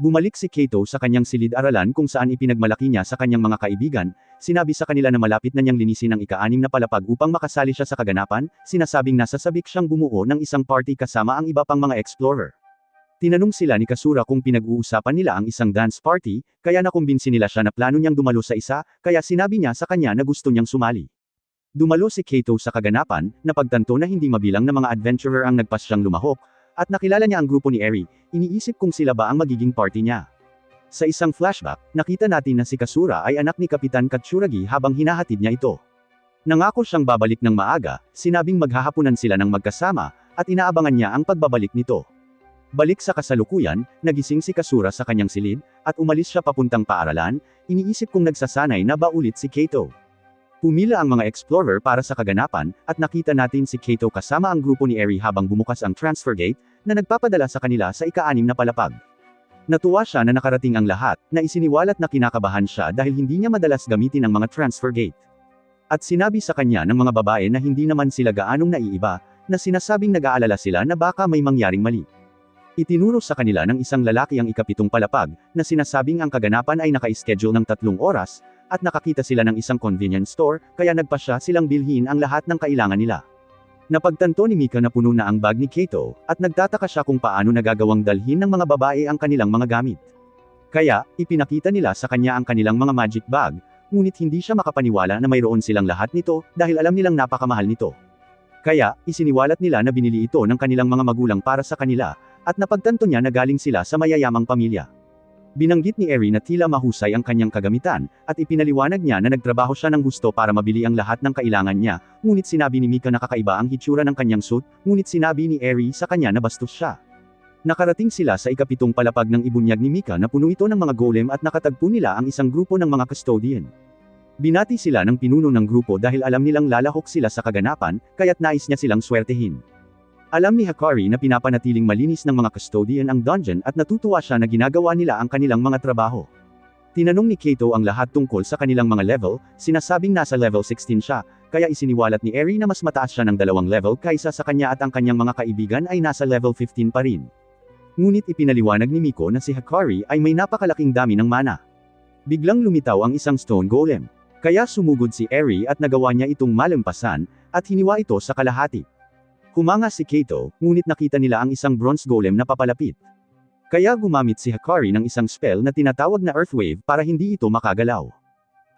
Bumalik si Kato sa kanyang silid-aralan kung saan ipinagmalaki niya sa kanyang mga kaibigan, sinabi sa kanila na malapit na niyang linisin ang ika-6 na palapag upang makasali siya sa kaganapan, sinasabing nasasabik siyang bumuo ng isang party kasama ang iba pang mga explorer. Tinanong sila ni Kasura kung pinag-uusapan nila ang isang dance party, kaya nakumbinsi nila siya na plano niyang dumalo sa isa, kaya sinabi niya sa kanya na gusto niyang sumali. Dumalo si Kato sa kaganapan, napagtanto na hindi mabilang na mga adventurer ang nagpas siyang lumahok, at nakilala niya ang grupo ni Eri, iniisip kung sila ba ang magiging party niya. Sa isang flashback, nakita natin na si Kasura ay anak ni Kapitan Katsuragi habang hinahatid niya ito. Nangako siyang babalik ng maaga, sinabing maghahapunan sila ng magkasama, at inaabangan niya ang pagbabalik nito. Balik sa kasalukuyan, nagising si Kasura sa kanyang silid, at umalis siya papuntang paaralan, iniisip kung nagsasanay na ba ulit si Kato. Pumila ang mga explorer para sa kaganapan, at nakita natin si Kato kasama ang grupo ni Eri habang bumukas ang transfer gate, na nagpapadala sa kanila sa ika-6 na palapag. Natuwa siya na nakarating ang lahat, na isiniwalat na kinakabahan siya dahil hindi niya madalas gamitin ang mga transfer gate. At sinabi sa kanya ng mga babae na hindi naman sila gaanong naiiba, na sinasabing nag-aalala sila na baka may mangyaring mali. Itinuro sa kanila ng isang lalaki ang ikapitong palapag, na sinasabing ang kaganapan ay naka-schedule ng 3 oras, at nakakita sila ng isang convenience store, kaya nagpasya silang bilhin ang lahat ng kailangan nila. Napagtanto ni Mika na puno na ang bag ni Kato, at nagtataka siya kung paano nagagawang dalhin ng mga babae ang kanilang mga gamit. Kaya, ipinakita nila sa kanya ang kanilang mga magic bag, ngunit hindi siya makapaniwala na mayroon silang lahat nito, dahil alam nilang napakamahal nito. Kaya, isiniwalat nila na binili ito ng kanilang mga magulang para sa kanila, at napagtanto niya na galing sila sa mayayamang pamilya. Binanggit ni Eri na tila mahusay ang kanyang kagamitan, at ipinaliwanag niya na nagtrabaho siya ng gusto para mabili ang lahat ng kailangan niya, ngunit sinabi ni Mika na kakaiba ang hitsura ng kanyang suit, ngunit sinabi ni Eri sa kanya na bastos siya. Nakarating sila sa ikapitong palapag ng ibunyag ni Mika na puno ito ng mga golem at nakatagpo nila ang isang grupo ng mga custodian. Binati sila ng pinuno ng grupo dahil alam nilang lalahok sila sa kaganapan, kaya't nais niya silang swertehin. Alam ni Hakari na pinapanatiling malinis ng mga custodian ang dungeon at natutuwa siya na ginagawa nila ang kanilang mga trabaho. Tinanong ni Kato ang lahat tungkol sa kanilang mga level, sinasabing nasa level 16 siya, kaya isiniwalat ni Eri na mas mataas siya ng 2 level kaysa sa kanya at ang kanyang mga kaibigan ay nasa level 15 pa rin. Ngunit ipinaliwanag ni Miko na si Hakari ay may napakalaking dami ng mana. Biglang lumitaw ang isang stone golem. Kaya sumugod si Eri at nagawa niya itong malampasan, at hiniwa ito sa kalahati. Humanga si Kato, ngunit nakita nila ang isang bronze golem na papalapit. Kaya gumamit si Hakari ng isang spell na tinatawag na Earthwave para hindi ito makagalaw.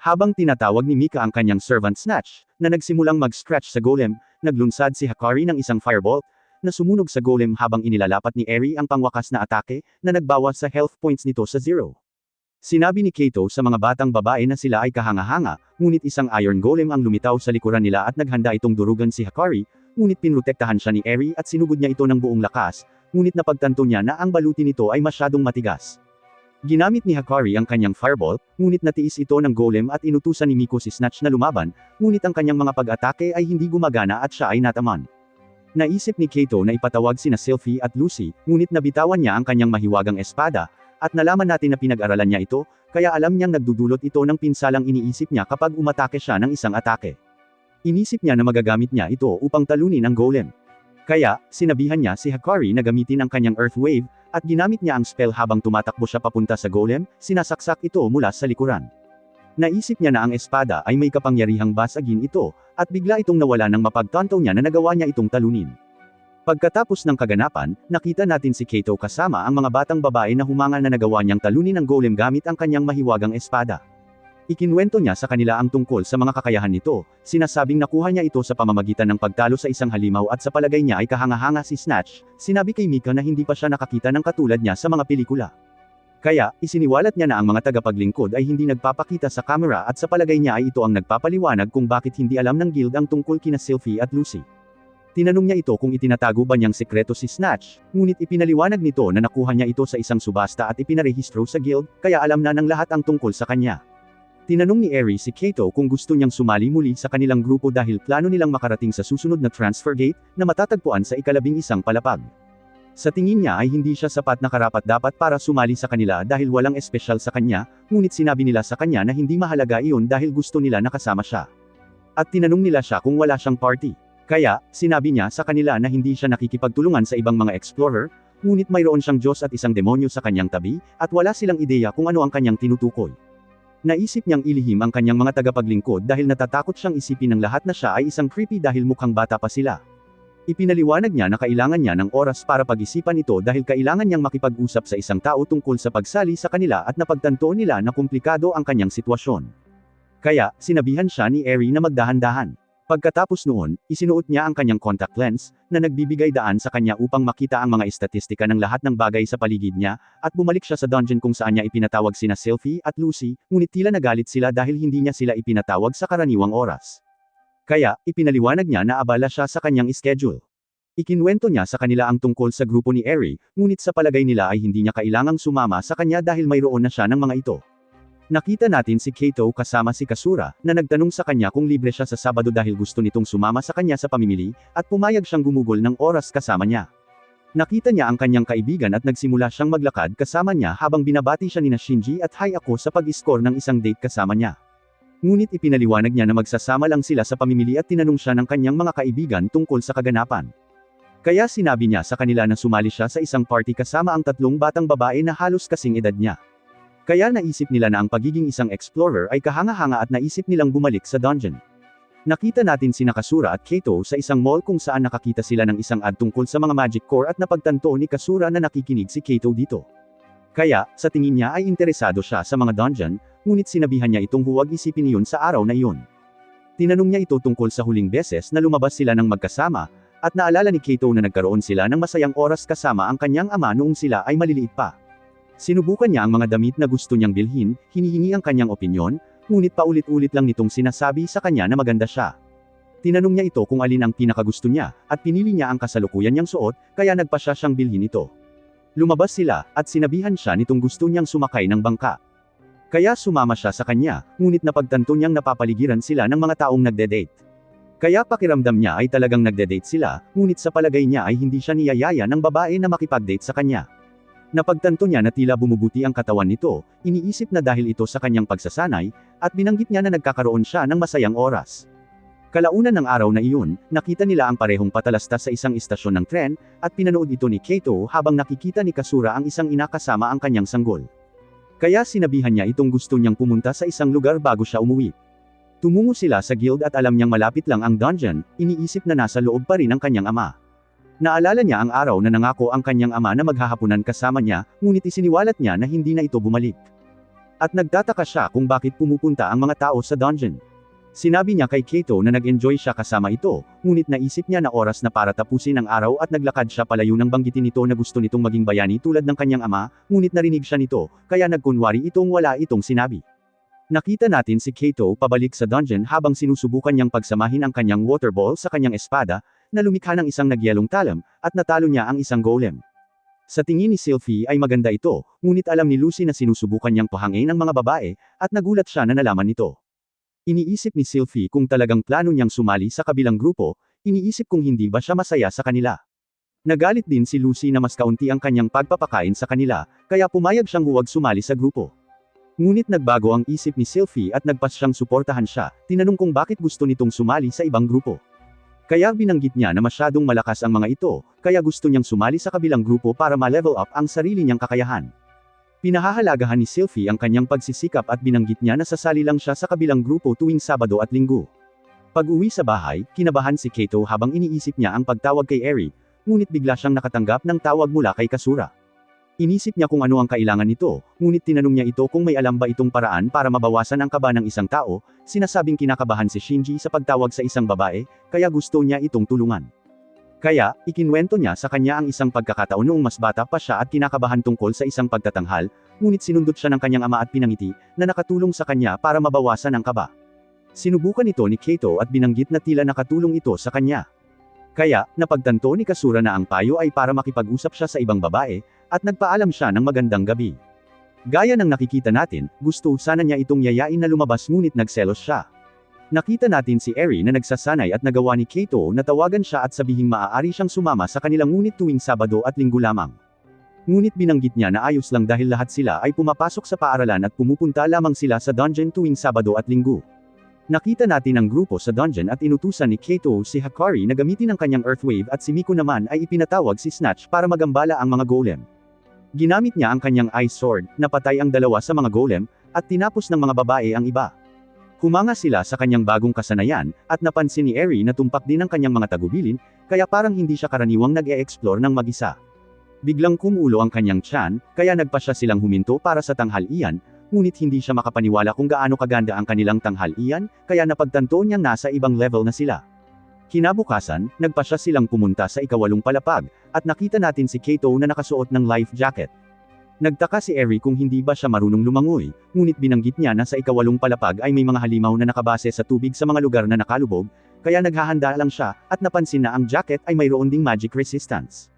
Habang tinatawag ni Mika ang kanyang Servant Snatch, na nagsimulang mag-scratch sa golem, naglunsad si Hakari ng isang Firebolt, na sumunog sa golem habang inilalapat ni Eri ang pangwakas na atake, na nagbawas sa health points nito sa 0. Sinabi ni Kato sa mga batang babae na sila ay kahanga-hanga, ngunit isang iron golem ang lumitaw sa likuran nila at naghanda itong durugan si Hakari, ngunit pinrotektahan siya ni Eri at sinugod niya ito ng buong lakas, ngunit napagtanto niya na ang baluti nito ay masyadong matigas. Ginamit ni Hakari ang kanyang fireball, ngunit natiis ito ng golem at inutusan ni Miko si Snatch na lumaban, ngunit ang kanyang mga pag-atake ay hindi gumagana at siya ay nataman. Naisip ni Kato na ipatawag sina Sylvie at Lucy, ngunit nabitawan niya ang kanyang mahiwagang espada, at nalaman natin na pinag-aralan niya ito, kaya alam niyang nagdudulot ito ng pinsalang iniisip niya kapag umatake siya ng isang atake. Inisip niya na magagamit niya ito upang talunin ang golem. Kaya, sinabihan niya si Hakari na gamitin ang kanyang Earth Wave, at ginamit niya ang spell habang tumatakbo siya papunta sa golem, sinasaksak ito mula sa likuran. Naisip niya na ang espada ay may kapangyarihang basagin ito, at bigla itong nawala nang mapagtanto niya na nagawa niya itong talunin. Pagkatapos ng kaganapan, nakita natin si Kato kasama ang mga batang babae na humangal na nagawa niyang talunin ang golem gamit ang kanyang mahiwagang espada. Ikinwento niya sa kanila ang tungkol sa mga kakayahan nito, sinasabing nakuha niya ito sa pamamagitan ng pagtalo sa isang halimaw at sa palagay niya ay kahanga-hanga si Snatch, sinabi kay Mika na hindi pa siya nakakita ng katulad niya sa mga pelikula. Kaya, isiniwalat niya na ang mga tagapaglingkod ay hindi nagpapakita sa kamera at sa palagay niya ay ito ang nagpapaliwanag kung bakit hindi alam ng guild ang tungkol kina Sylvie at Lucy. Tinanong niya ito kung itinatago ba niyang sekreto si Snatch, ngunit ipinaliwanag nito na nakuha niya ito sa isang subasta at ipinarehistro sa guild, kaya alam na ng lahat ang tungkol sa kanya. Tinanong ni Eri si Kato kung gusto niyang sumali muli sa kanilang grupo dahil plano nilang makarating sa susunod na transfer gate, na matatagpuan sa ika-11 palapag. Sa tingin niya ay hindi siya sapat na karapat-dapat para sumali sa kanila dahil walang espesyal sa kanya, ngunit sinabi nila sa kanya na hindi mahalaga iyon dahil gusto nila nakasama siya. At tinanong nila siya kung wala siyang party. Kaya, sinabi niya sa kanila na hindi siya nakikipagtulungan sa ibang mga explorer, ngunit mayroon siyang Diyos at isang demonyo sa kanyang tabi, at wala silang ideya kung ano ang kanyang tinutukoy. Naisip niyang ilihim ang kanyang mga tagapaglingkod dahil natatakot siyang isipin ng lahat na siya ay isang creepy dahil mukhang bata pa sila. Ipinaliwanag niya na kailangan niya ng oras para pag-isipan ito dahil kailangan niyang makipag-usap sa isang tao tungkol sa pagsali sa kanila at napagtanto nila na komplikado ang kanyang sitwasyon. Kaya, sinabihan siya ni Eri na magdahan-dahan. Pagkatapos noon, isinuot niya ang kanyang contact lens, na nagbibigay daan sa kanya upang makita ang mga estatistika ng lahat ng bagay sa paligid niya, at bumalik siya sa dungeon kung saan niya ipinatawag sina Sylvie at Lucy, ngunit tila nagalit sila dahil hindi niya sila ipinatawag sa karaniwang oras. Kaya, ipinaliwanag niya na abala siya sa kanyang schedule. Ikinwento niya sa kanila ang tungkol sa grupo ni Eri, ngunit sa palagay nila ay hindi niya kailangang sumama sa kanya dahil mayroon na siya ng mga ito. Nakita natin si Kato kasama si Kasura, na nagtanong sa kanya kung libre siya sa Sabado dahil gusto nitong sumama sa kanya sa pamimili, at pumayag siyang gumugol ng oras kasama niya. Nakita niya ang kanyang kaibigan at nagsimula siyang maglakad kasama niya habang binabati siya nina Shinji at Hayako sa pag-score ng isang date kasama niya. Ngunit ipinaliwanag niya na magsasama lang sila sa pamimili at tinanong siya ng kanyang mga kaibigan tungkol sa kaganapan. Kaya sinabi niya sa kanila na sumali siya sa isang party kasama ang 3 batang babae na halos kasing edad niya. Kaya naisip nila na ang pagiging isang explorer ay kahanga-hanga at naisip nilang bumalik sa dungeon. Nakita natin sina Kasura at Kato sa isang mall kung saan nakakita sila ng isang ad tungkol sa mga magic core at napagtanto ni Kasura na nakikinig si Kato dito. Kaya, sa tingin niya ay interesado siya sa mga dungeon, ngunit sinabihan niya itong huwag isipin iyon sa araw na iyon. Tinanong niya ito tungkol sa huling beses na lumabas sila ng magkasama, at naalala ni Kato na nagkaroon sila ng masayang oras kasama ang kanyang ama noong sila ay maliliit pa. Sinubukan niya ang mga damit na gusto niyang bilhin, hinihingi ang kanyang opinyon, ngunit paulit-ulit lang nitong sinasabi sa kanya na maganda siya. Tinanong niya ito kung alin ang pinakagusto niya, at pinili niya ang kasalukuyan niyang suot, kaya nagpasya siyang bilhin ito. Lumabas sila, at sinabihan siya nitong gusto niyang sumakay ng bangka. Kaya sumama siya sa kanya, ngunit napagtanto niyang napapaligiran sila ng mga taong nagde-date. Kaya pakiramdam niya ay talagang nagde-date sila, ngunit sa palagay niya ay hindi siya niyayaya ng babae na makipag-date sa kanya. Napagtanto niya na tila bumubuti ang katawan nito, iniisip na dahil ito sa kanyang pagsasanay, at binanggit niya na nagkakaroon siya ng masayang oras. Kalaunan ng araw na iyon, nakita nila ang parehong patalastas sa isang istasyon ng tren, at pinanood ito ni Kato habang nakikita ni Kasura ang isang ina kasama ang kanyang sanggol. Kaya sinabihan niya itong gusto niyang pumunta sa isang lugar bago siya umuwi. Tumungo sila sa guild at alam niyang malapit lang ang dungeon, iniisip na nasa loob pa rin ang kanyang ama. Naalala niya ang araw na nangako ang kanyang ama na maghahapunan kasama niya, ngunit isiniwalat niya na hindi na ito bumalik. At nagtataka siya kung bakit pumupunta ang mga tao sa dungeon. Sinabi niya kay Kato na nag-enjoy siya kasama ito, ngunit naisip niya na oras na para tapusin ang araw at naglakad siya palayo nang banggitin nito na gusto nitong maging bayani tulad ng kanyang ama, ngunit narinig siya nito, kaya nagkunwari itong wala itong sinabi. Nakita natin si Kato pabalik sa dungeon habang sinusubukan niyang pagsamahin ang kanyang water ball sa kanyang espada, na lumikha ng isang nagyelong talam, at natalo niya ang isang golem. Sa tingin ni Sylvie ay maganda ito, ngunit alam ni Lucy na sinusubukan niyang pahangin ang mga babae, at nagulat siya na nalaman nito. Iniisip ni Sylvie kung talagang plano niyang sumali sa kabilang grupo, Iniisip kung hindi ba siya masaya sa kanila. Nagalit din si Lucy na mas kaunti ang kanyang pagpapakain sa kanila, kaya pumayag siyang huwag sumali sa grupo. Ngunit nagbago ang isip ni Sylvie at nagpas siyang suportahan siya, tinanong kung bakit gusto nitong sumali sa ibang grupo. Kaya binanggit niya na masyadong malakas ang mga ito, kaya gusto niyang sumali sa kabilang grupo para ma-level up ang sarili niyang kakayahan. Pinahahalagahan ni Sylvie ang kanyang pagsisikap at binanggit niya na sasali lang siya sa kabilang grupo tuwing Sabado at Linggo. Pag-uwi sa bahay, kinabahan si Kato habang iniisip niya ang pagtawag kay Eri, ngunit bigla siyang nakatanggap ng tawag mula kay Kasura. Inisip niya kung ano ang kailangan nito, ngunit tinanong niya ito kung may alam ba itong paraan para mabawasan ang kaba ng isang tao, sinasabing kinakabahan si Shinji sa pagtawag sa isang babae, kaya gusto niya itong tulungan. Kaya, ikinwento niya sa kanya ang isang pagkakataon noong mas bata pa siya at kinakabahan tungkol sa isang pagtatanghal, ngunit sinundot siya ng kanyang ama at pinangiti, na nakatulong sa kanya para mabawasan ang kaba. Sinubukan ito ni Kato at binanggit na tila nakatulong ito sa kanya. Kaya, napagtanto ni Kasura na ang payo ay para makipag-usap siya sa ibang babae, at nagpaalam siya ng magandang gabi. Gaya ng nakikita natin, gusto sana niya itong yayain na lumabas ngunit nagselos siya. Nakita natin si Eri na nagsasanay at nagawa ni Kato na tawagan siya at sabihing maaari siyang sumama sa kanilang ngunit tuwing Sabado at Linggo lamang. Ngunit binanggit niya na ayos lang dahil lahat sila ay pumapasok sa paaralan at pumupunta lamang sila sa dungeon tuwing Sabado at Linggo. Nakita natin ang grupo sa dungeon at inutusan ni Kato si Hakari na gamitin ang kanyang Earthwave at si Miko naman ay ipinatawag si Snatch para magambala ang mga golem. Ginamit niya ang kanyang Ice Sword, napatay ang dalawa sa mga golem, at tinapos ng mga babae ang iba. Humanga sila sa kanyang bagong kasanayan, at napansin ni Eri na tumpak din ang kanyang mga tagubilin, kaya parang hindi siya karaniwang nag-e-explore ng mag-isa. Biglang kumulo ang kanyang tiyan, kaya nagpa siya silang huminto para sa tanghalian, ngunit hindi siya makapaniwala kung gaano kaganda ang kanilang tanghalian, kaya napagtanto niyang nasa ibang level na sila. Kinabukasan, nagpa siya silang pumunta sa ikawalong palapag, at nakita natin si Kato na nakasuot ng life jacket. Nagtaka si Eri kung hindi ba siya marunong lumangoy, ngunit binanggit niya na sa ikawalong palapag ay may mga halimaw na nakabase sa tubig sa mga lugar na nakalubog, kaya naghahanda lang siya, at napansin na ang jacket ay mayroon ding magic resistance.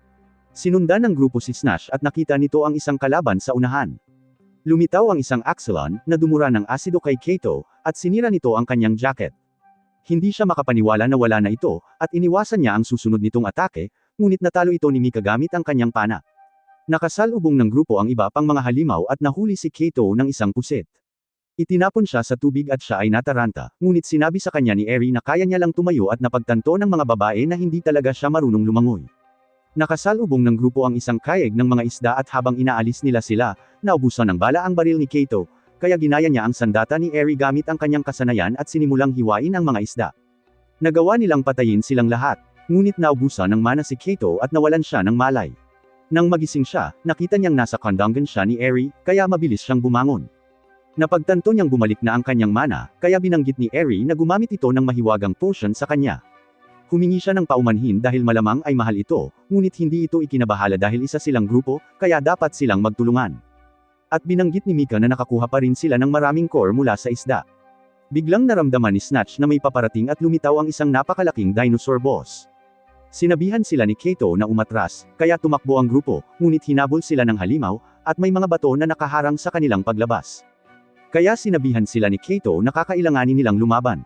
Sinundan ng grupo si Snatch at nakita nito ang isang kalaban sa unahan. Lumitaw ang isang Axelon, na dumura ng asido kay Kato, at sinira nito ang kanyang jacket. Hindi siya makapaniwala na wala na ito, at iniwasan niya ang susunod nitong atake, ngunit natalo ito ni Mika gamit ang kanyang pana. Nakasalubong ng grupo ang iba pang mga halimaw at nahuli si Kato ng isang pusit. Itinapon siya sa tubig at siya ay nataranta, ngunit sinabi sa kanya ni Eri na kaya niya lang tumayo at napagtanto ng mga babae na hindi talaga siya marunong lumangoy. Nakasalubong ng grupo ang isang kayeg ng mga isda at habang inaalis nila sila, naubusan ng bala ang baril ni Kato, kaya ginaya niya ang sandata ni Eri gamit ang kanyang kasanayan at sinimulang hiwain ang mga isda. Nagawa nilang patayin silang lahat, ngunit naubusan ng mana si Kato at nawalan siya ng malay. Nang magising siya, nakita niyang nasa kandanggan siya ni Eri, kaya mabilis siyang bumangon. Napagtanto niyang bumalik na ang kanyang mana, kaya binanggit ni Eri na gumamit ito ng mahiwagang potion sa kanya. Humingi siya ng paumanhin dahil malamang ay mahal ito, ngunit hindi ito ikinabahala dahil isa silang grupo, kaya dapat silang magtulungan. At binanggit ni Mika na nakakuha pa rin sila ng maraming core mula sa isda. Biglang naramdaman ni Snatch na may paparating at lumitaw ang isang napakalaking dinosaur boss. Sinabihan sila ni Kato na umatras, kaya tumakbo ang grupo, ngunit hinabol sila ng halimaw, at may mga bato na nakaharang sa kanilang paglabas. Kaya sinabihan sila ni Kato na kakailanganin nilang lumaban.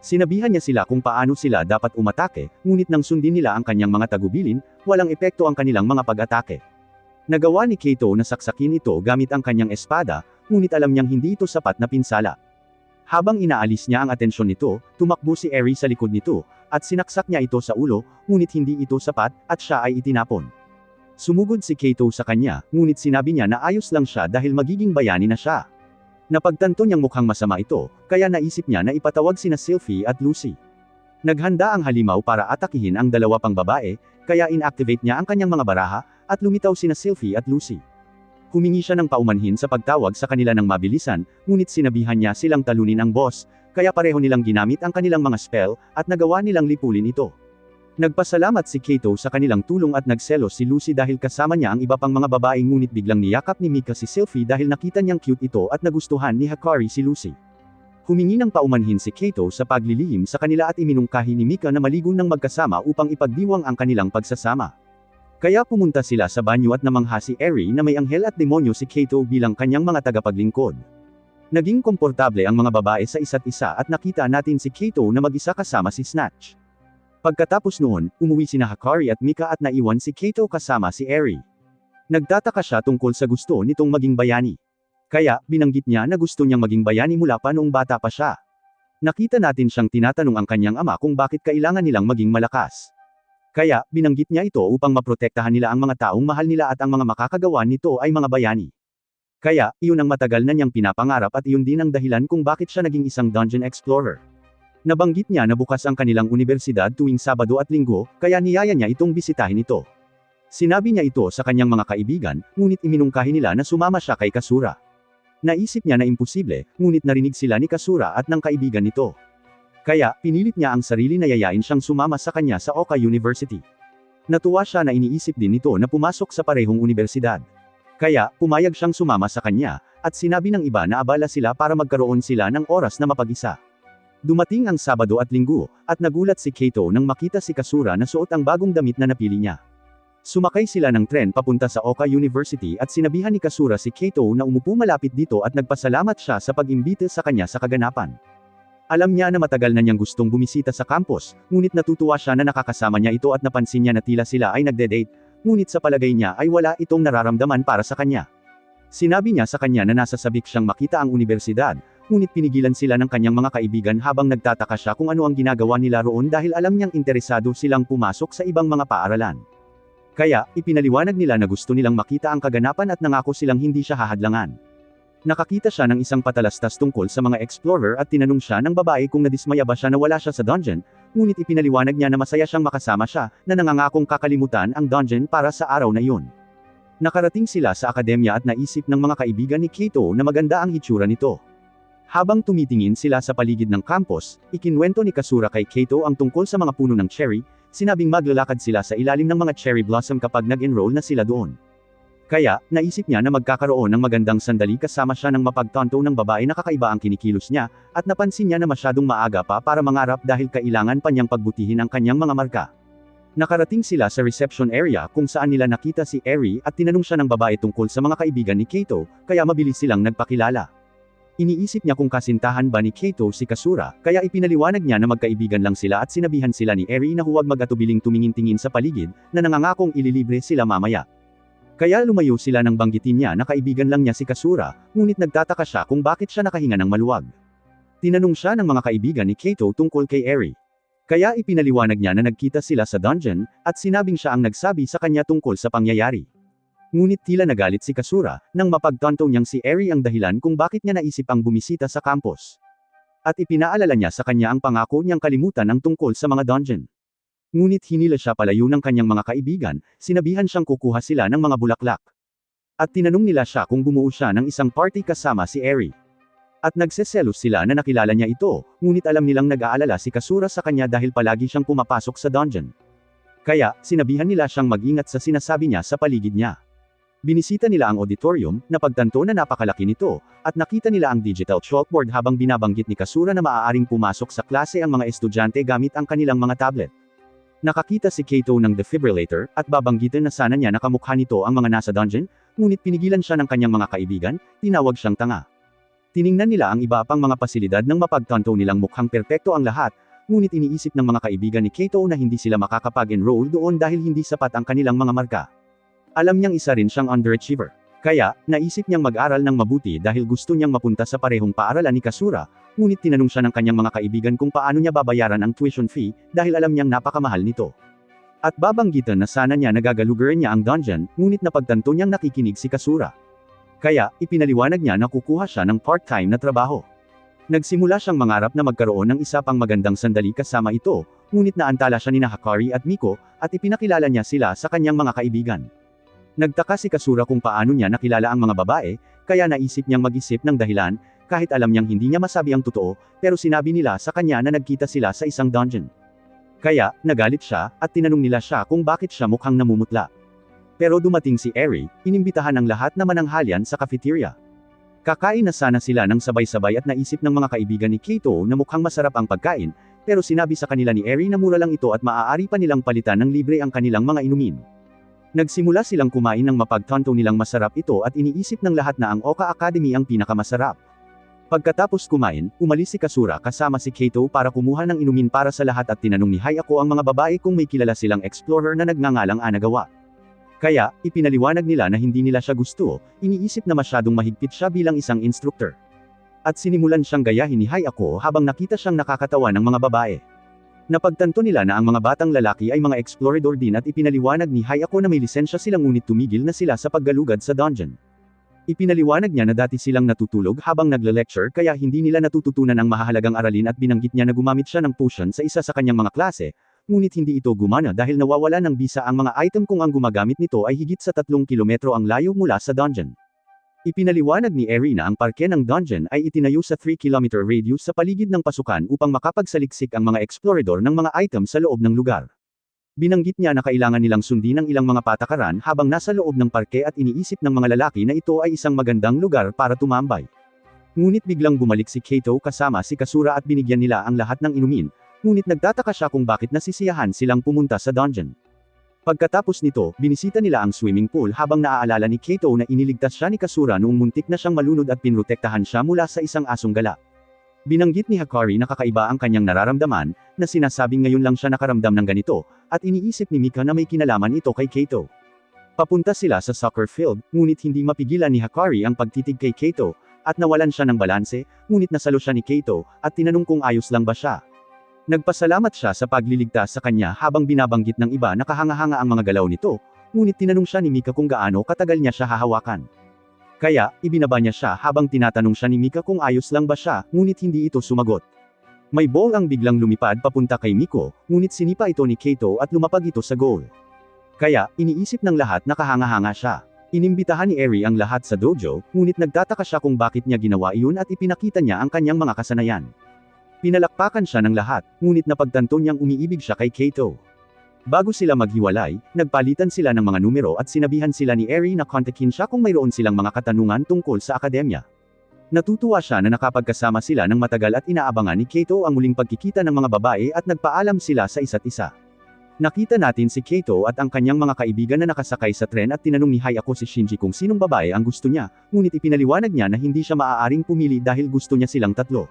Sinabihan niya sila kung paano sila dapat umatake, ngunit nang sundin nila ang kanyang mga tagubilin, walang epekto ang kanilang mga pag-atake. Nagawa ni Kato na saksakin ito gamit ang kanyang espada, ngunit alam niyang hindi ito sapat na pinsala. Habang inaalis niya ang atensyon nito, tumakbo si Eri sa likod nito, at sinaksak niya ito sa ulo, ngunit hindi ito sapat, at siya ay itinapon. Sumugod si Kato sa kanya, ngunit sinabi niya na ayos lang siya dahil magiging bayani na siya. Napagtanto niyang mukhang masama ito, kaya naisip niya na ipatawag sina Sylvie at Lucy. Naghanda ang halimaw para atakihin ang dalawa pang babae, kaya inactivate niya ang kanyang mga baraha, at lumitaw sina Sylvie at Lucy. Humingi siya ng paumanhin sa pagtawag sa kanila ng mabilisan, ngunit sinabihan niya silang talunin ang boss, kaya pareho nilang ginamit ang kanilang mga spell, at nagawa nilang lipulin ito. Nagpasalamat si Kato sa kanilang tulong at nagselos si Lucy dahil kasama niya ang iba pang mga babae ngunit biglang niyakap ni Mika si Sylvie dahil nakita niyang cute ito at nagustuhan ni Hakari si Lucy. Humingi ng paumanhin si Kato sa paglilihim sa kanila at iminungkahi ni Mika na maligo ng magkasama upang ipagdiwang ang kanilang pagsasama. Kaya pumunta sila sa banyo at namangha si Eri na may anghel at demonyo si Kato bilang kanyang mga tagapaglingkod. Naging komportable ang mga babae sa isa't isa at nakita natin si Kato na mag-isa kasama si Snatch. Pagkatapos noon, umuwi sina Hakari at Mika at naiwan si Kaito kasama si Eri. Nagtataka siya tungkol sa gusto nitong maging bayani. Kaya, binanggit niya na gusto niyang maging bayani mula pa noong bata pa siya. Nakita natin siyang tinatanong ang kanyang ama kung bakit kailangan nilang maging malakas. Kaya, binanggit niya ito upang maprotektahan nila ang mga taong mahal nila at ang mga makakagawa nito ay mga bayani. Kaya, iyon ang matagal na niyang pinapangarap at iyon din ang dahilan kung bakit siya naging isang dungeon explorer. Nabanggit niya na bukas ang kanilang universidad tuwing Sabado at Linggo, kaya niyaya niya itong bisitahin ito. Sinabi niya ito sa kanyang mga kaibigan, ngunit iminungkahi nila na sumama siya kay Kasura. Naisip niya na imposible, ngunit narinig sila ni Kasura at ng kaibigan nito. Kaya, pinilit niya ang sarili na yayain siyang sumama sa kanya sa Oka University. Natuwa siya na iniisip din nito na pumasok sa parehong universidad. Kaya, pumayag siyang sumama sa kanya, at sinabi ng iba na abala sila para magkaroon sila ng oras na mapag-isa. Dumating ang Sabado at Linggo, at nagulat si Kaito nang makita si Kasura na suot ang bagong damit na napili niya. Sumakay sila ng tren papunta sa Oka University at sinabihan ni Kasura si Kaito na umupo malapit dito at nagpasalamat siya sa pag-imbita sa kanya sa kaganapan. Alam niya na matagal na niyang gustong bumisita sa campus, ngunit natutuwa siya na nakakasama niya ito at napansin niya na tila sila ay nagde-date, ngunit sa palagay niya ay wala itong nararamdaman para sa kanya. Sinabi niya sa kanya na nasa sabik siyang makita ang universidad, ngunit pinigilan sila ng kanyang mga kaibigan habang nagtataka siya kung ano ang ginagawa nila roon dahil alam niyang interesado silang pumasok sa ibang mga paaralan. Kaya, ipinaliwanag nila na gusto nilang makita ang kaganapan at nangako silang hindi siya hahadlangan. Nakakita siya ng isang patalastas tungkol sa mga explorer at tinanong siya ng babae kung nadismaya ba siya na wala siya sa dungeon, ngunit ipinaliwanag niya na masaya siyang makasama siya, na nangangakong kakalimutan ang dungeon para sa araw na iyon. Nakarating sila sa akademya at naisip ng mga kaibigan ni Kaito na maganda ang hitsura nito. Habang tumitingin sila sa paligid ng campus, ikinwento ni Kasura kay Kaito ang tungkol sa mga puno ng cherry, sinabing maglalakad sila sa ilalim ng mga cherry blossom kapag nag-enroll na sila doon. Kaya, naisip niya na magkakaroon ng magandang sandali kasama siya ng mapagtanto ng babae na kakaiba ang kinikilos niya, at napansin niya na masyadong maaga pa para mangarap dahil kailangan pa niyang pagbutihin ang kanyang mga marka. Nakarating sila sa reception area kung saan nila nakita si Eri at tinanong siya ng babae tungkol sa mga kaibigan ni Kaito, kaya mabilis silang nagpakilala. Iniisip niya kung kasintahan ba ni Kaito si Kasura, kaya ipinaliwanag niya na magkaibigan lang sila at sinabihan sila ni Eri na huwag mag-atubiling tumingin-tingin sa paligid, na nangangakong ililibre sila mamaya. Kaya lumayo sila nang banggitin niya na kaibigan lang niya si Kasura, ngunit nagtataka siya kung bakit siya nakahinga ng maluwag. Tinanong siya ng mga kaibigan ni Kaito tungkol kay Eri. Kaya ipinaliwanag niya na nagkita sila sa dungeon, at sinabing siya ang nagsabi sa kanya tungkol sa pangyayari. Ngunit tila nagalit si Kasura, nang mapagtanto niyang si Eri ang dahilan kung bakit niya naisip ang bumisita sa campus. At ipinaalala niya sa kanya ang pangako niyang kalimutan ang tungkol sa mga dungeon. Ngunit hinila siya palayo ng kanyang mga kaibigan, sinabihan siyang kukuha sila ng mga bulaklak. At tinanong nila siya kung bumuo siya ng isang party kasama si Eri. At nagseselos sila na nakilala niya ito, ngunit alam nilang nag-aalala si Kasura sa kanya dahil palagi siyang pumapasok sa dungeon. Kaya, sinabihan nila siyang mag-ingat sa sinasabi niya sa paligid niya. Binisita nila ang auditorium, napagtanto na napakalaki nito, at nakita nila ang digital chalkboard habang binabanggit ni Kasura na maaaring pumasok sa klase ang mga estudyante gamit ang kanilang mga tablet. Nakakita si Kaito ng defibrillator, at babanggitin na sana niya nakamukha nito ang mga nasa dungeon, ngunit pinigilan siya ng kanyang mga kaibigan, tinawag siyang tanga. Tiningnan nila ang iba pang mga pasilidad nang mapagtanto nilang mukhang perpekto ang lahat, ngunit iniisip ng mga kaibigan ni Kaito na hindi sila makakapag-enroll doon dahil hindi sapat ang kanilang mga marka. Alam niyang isa rin siyang underachiever. Kaya, naisip niyang mag-aral ng mabuti dahil gusto niyang mapunta sa parehong paaralan ni Kasura, ngunit tinanong siya ng kanyang mga kaibigan kung paano niya babayaran ang tuition fee, dahil alam niyang napakamahal nito. At babanggitan na sana niya nagagalugaran niya ang dungeon, ngunit napagtanto niyang nakikinig si Kasura. Kaya, ipinaliwanag niya na kukuha siya ng part-time na trabaho. Nagsimula siyang mangarap na magkaroon ng isa pang magandang sandali kasama ito, ngunit naantala siya nina Hakari at Miko, at ipinakilala niya sila sa kanyang mga kaibigan. Nagtaka si Kasura kung paano niya nakilala ang mga babae, kaya naisip niyang mag-isip ng dahilan, kahit alam niyang hindi niya masabi ang totoo, pero sinabi nila sa kanya na nagkita sila sa isang dungeon. Kaya, nagalit siya, at tinanong nila siya kung bakit siya mukhang namumutla. Pero dumating si Eri, inimbitahan ng lahat na mananghalian sa cafeteria. Kakain na sana sila ng sabay-sabay at naisip ng mga kaibigan ni Kaito na mukhang masarap ang pagkain, pero sinabi sa kanila ni Eri na mura lang ito at maaari pa nilang palitan ng libre ang kanilang mga inumin. Nagsimula silang kumain ng mapagtanto nilang masarap ito at iniisip ng lahat na ang Oka Academy ang pinakamasarap. Pagkatapos kumain, umalis si Kasura kasama si Kato para kumuha ng inumin para sa lahat at tinanong ni Hayako ang mga babae kung may kilala silang explorer na nagngangalang Anagawa. Kaya, ipinaliwanag nila na hindi nila siya gusto, iniisip na masyadong mahigpit siya bilang isang instructor. At sinimulan siyang gayahin ni Hayako habang nakita siyang nakakatawa ng mga babae. Napagtanto nila na ang mga batang lalaki ay mga explorador din at ipinaliwanag ni Hayako na may lisensya silang ngunit tumigil na sila sa paggalugad sa dungeon. Ipinaliwanag niya na dati silang natutulog habang nagle-lecture kaya hindi nila natututunan ang mahahalagang aralin at binanggit niya na gumamit siya ng potion sa isa sa kanyang mga klase, ngunit hindi ito gumana dahil nawawala ng bisa ang mga item kung ang gumagamit nito ay higit sa 3 kilometro ang layo mula sa dungeon. Ipinaliwanag ni Eri na ang parke ng dungeon ay itinayo sa 3-kilometer radius sa paligid ng pasukan upang makapagsaliksik ang mga explorador ng mga item sa loob ng lugar. Binanggit niya na kailangan nilang sundin ang ilang mga patakaran habang nasa loob ng parke at iniisip ng mga lalaki na ito ay isang magandang lugar para tumambay. Ngunit biglang bumalik si Kato kasama si Kasura at binigyan nila ang lahat ng inumin, ngunit nagtataka siya kung bakit nasisiyahan silang pumunta sa dungeon. Pagkatapos nito, binisita nila ang swimming pool habang naaalala ni Kato na iniligtas siya ni Kasura noong muntik na siyang malunod at pinrotektahan siya mula sa isang asong gala. Binanggit ni Hakari na kakaiba ang kanyang nararamdaman, na sinasabing ngayon lang siya nakaramdam ng ganito, at iniisip ni Mika na may kinalaman ito kay Kato. Papunta sila sa soccer field, ngunit hindi mapigilan ni Hakari ang pagtitig kay Kato, at nawalan siya ng balanse, ngunit nasalo siya ni Kato, at tinanong kung ayos lang ba siya. Nagpasalamat siya sa pagliligtas sa kanya habang binabanggit ng iba na kahanga-hanga ang mga galaw nito, ngunit tinanong siya ni Mika kung gaano katagal niya siya hahawakan. Kaya, ibinaba niya siya habang tinatanong siya ni Mika kung ayos lang ba siya, ngunit hindi ito sumagot. May ball ang biglang lumipad papunta kay Miko, ngunit sinipa ito ni Kato at lumapag ito sa goal. Kaya, iniisip ng lahat na kahanga-hanga siya. Inimbitahan ni Eri ang lahat sa dojo, ngunit nagtataka siya kung bakit niya ginawa iyon at ipinakita niya ang kanyang mga kasanayan. Pinalakpakan siya ng lahat, ngunit napagtanto niyang umiibig siya kay Kato. Bago sila maghiwalay, nagpalitan sila ng mga numero at sinabihan sila ni Eri na kontakin siya kung mayroon silang mga katanungan tungkol sa akademya. Natutuwa siya na nakapagkasama sila ng matagal at inaabangan ni Kato ang muling pagkikita ng mga babae at nagpaalam sila sa isa't isa. Nakita natin si Kato at ang kanyang mga kaibigan na nakasakay sa tren at tinanong ni Hayako si Shinji kung sinong babae ang gusto niya, ngunit ipinaliwanag niya na hindi siya maaaring pumili dahil gusto niya silang tatlo.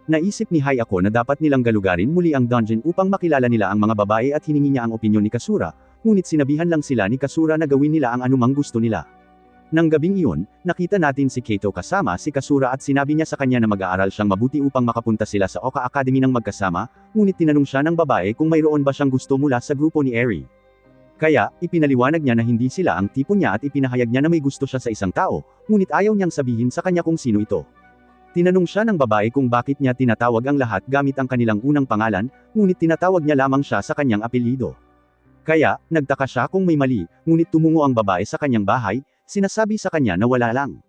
Naisip ni Hayako na dapat nilang galugarin muli ang dungeon upang makilala nila ang mga babae at hiningi niya ang opinyon ni Kasura, ngunit sinabihan lang sila ni Kasura na gawin nila ang anumang gusto nila. Nang gabing iyon, nakita natin si Kato kasama si Kasura at sinabi niya sa kanya na mag-aaral siyang mabuti upang makapunta sila sa Oka Academy ng magkasama, ngunit tinanong siya ng babae kung mayroon ba siyang gusto mula sa grupo ni Eri. Kaya, ipinaliwanag niya na hindi sila ang tipo niya at ipinahayag niya na may gusto siya sa isang tao, ngunit ayaw niyang sabihin sa kanya kung sino ito. Tinanong siya ng babae kung bakit niya tinatawag ang lahat gamit ang kanilang unang pangalan, ngunit tinatawag niya lamang siya sa kanyang apelyido. Kaya, nagtaka siya kung may mali, ngunit tumungo ang babae sa kanyang bahay, sinasabi sa kanya na wala lang.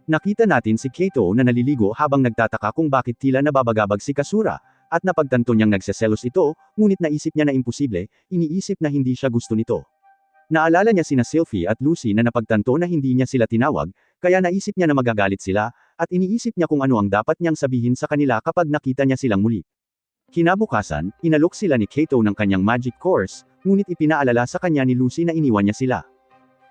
Nakita natin si Kato na naliligo habang nagtataka kung bakit tila nababagabag si Kasura, at napagtanto niyang nagseselos ito, ngunit naisip niya na imposible, iniisip na hindi siya gusto nito. Naalala niya sina Sylvie at Lucy na napagtanto na hindi niya sila tinawag, kaya naisip niya na magagalit sila, at iniisip niya kung ano ang dapat niyang sabihin sa kanila kapag nakita niya silang muli. Kinabukasan, inalok sila ni Kato ng kanyang magic course, ngunit ipinaalala sa kanya ni Lucy na iniwan niya sila.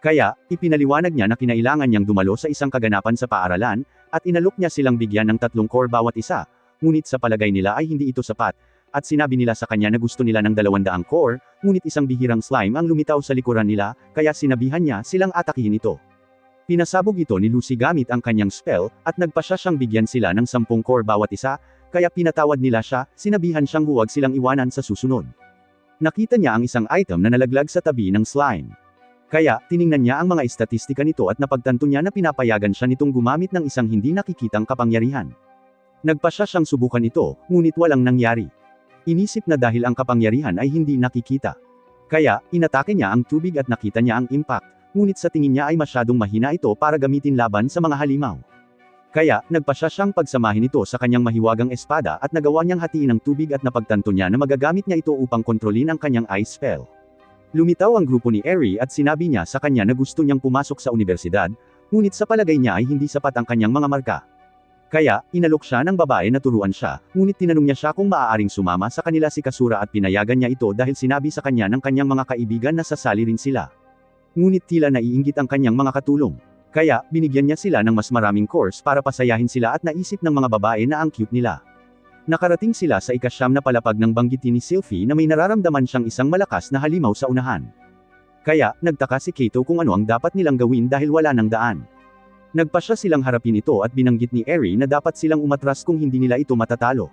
Kaya, ipinaliwanag niya na kinailangan niyang dumalo sa isang kaganapan sa paaralan, at inalok niya silang bigyan ng 3 core bawat isa, ngunit sa palagay nila ay hindi ito sapat, at sinabi nila sa kanya na gusto nila ng 200 core, ngunit isang bihirang slime ang lumitaw sa likuran nila, kaya sinabihan niya silang atakihin ito. Pinasabog ito ni Lucy gamit ang kanyang spell, at nagpasya siyang bigyan sila ng 10 core bawat isa, kaya pinatawad nila siya, sinabihan siyang huwag silang iwanan sa susunod. Nakita niya ang isang item na nalaglag sa tabi ng slime. Kaya, tiningnan niya ang mga estatistika nito at napagtanto niya na pinapayagan siya nitong gumamit ng isang hindi nakikitang kapangyarihan. Nagpasya siyang subukan ito, ngunit walang nangyari. Inisip na dahil ang kapangyarihan ay hindi nakikita. Kaya, inatake niya ang tubig at nakita niya ang impact, ngunit sa tingin niya ay masyadong mahina ito para gamitin laban sa mga halimaw. Kaya, nagpasya siyang pagsamahin ito sa kanyang mahiwagang espada at nagawa niyang hatiin ang tubig at napagtanto niya na magagamit niya ito upang kontrolin ang kanyang ice spell. Lumitaw ang grupo ni Eri at sinabi niya sa kanya na gusto niyang pumasok sa universidad, ngunit sa palagay niya ay hindi sapat ang kanyang mga marka. Kaya, inalok siya ng babae na turuan siya, ngunit tinanong niya siya kung maaaring sumama sa kanila si Kasura at pinayagan niya ito dahil sinabi sa kanya ng kanyang mga kaibigan na sasali rin sila. Ngunit tila naiinggit ang kanyang mga katulong. Kaya, binigyan niya sila ng mas maraming course para pasayahin sila at naisip ng mga babae na ang cute nila. Nakarating sila sa ika-9 na palapag ng banggitin ni Sylvie na may nararamdaman siyang isang malakas na halimaw sa unahan. Kaya, nagtaka si Kato kung ano ang dapat nilang gawin dahil wala ng daan. Nagpasya silang harapin ito at binanggit ni Eri na dapat silang umatras kung hindi nila ito matatalo.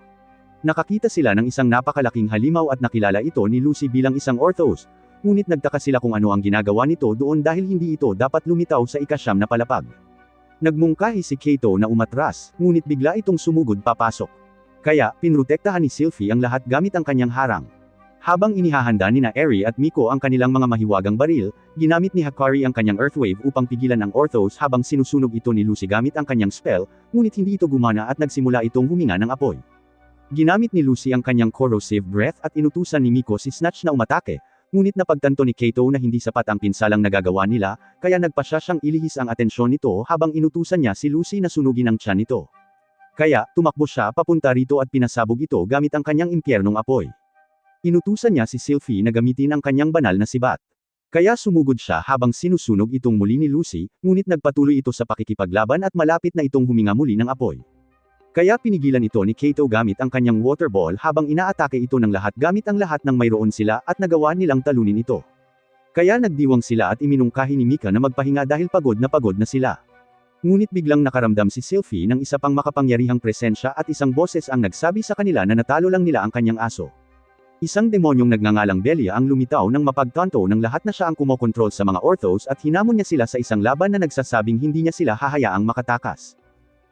Nakakita sila ng isang napakalaking halimaw at nakilala ito ni Lucy bilang isang orthos, ngunit nagtaka sila kung ano ang ginagawa nito doon dahil hindi ito dapat lumitaw sa ika-9 na palapag. Nagmungkahi si Kato na umatras, ngunit bigla itong sumugod papasok. Kaya, pinrotektahan ni Sylvie ang lahat gamit ang kanyang harang. Habang inihahanda ni Eri at Miko ang kanilang mga mahiwagang baril, ginamit ni Hakari ang kanyang Earthwave upang pigilan ang Orthos habang sinusunog ito ni Lucy gamit ang kanyang spell, ngunit hindi ito gumana at nagsimula itong huminga ng apoy. Ginamit ni Lucy ang kanyang Corrosive Breath at inutusan ni Miko si Snatch na umatake, ngunit napagtanto ni Kato na hindi sapat ang pinsalang nagagawa nila, kaya nagpasya siyang ilihis ang atensyon nito habang inutusan niya si Lucy na sunugin ang tiyan nito. Kaya, tumakbo siya papunta rito at pinasabog ito gamit ang kanyang impyernong apoy. Inutusan niya si Sylvie na gamitin ang kanyang banal na sibat. Kaya sumugod siya habang sinusunog itong muli ni Lucy, ngunit nagpatuloy ito sa pakikipaglaban at malapit na itong huminga muli ng apoy. Kaya pinigilan ito ni Kato gamit ang kanyang water ball habang inaatake ito ng lahat gamit ang lahat ng mayroon sila at nagawa nilang talunin ito. Kaya nagdiwang sila at iminungkahi ni Mika na magpahinga dahil pagod na sila. Ngunit biglang nakaramdam si Sylvie ng isa pang makapangyarihang presensya at isang boses ang nagsabi sa kanila na natalo lang nila ang kanyang aso. Isang demonyong nagngangalang Belia ang lumitaw nang mapagtanto ng lahat na siya ang kumokontrol sa mga orthos at hinamon niya sila sa isang laban na nagsasabing hindi niya sila hahayaang makatakas.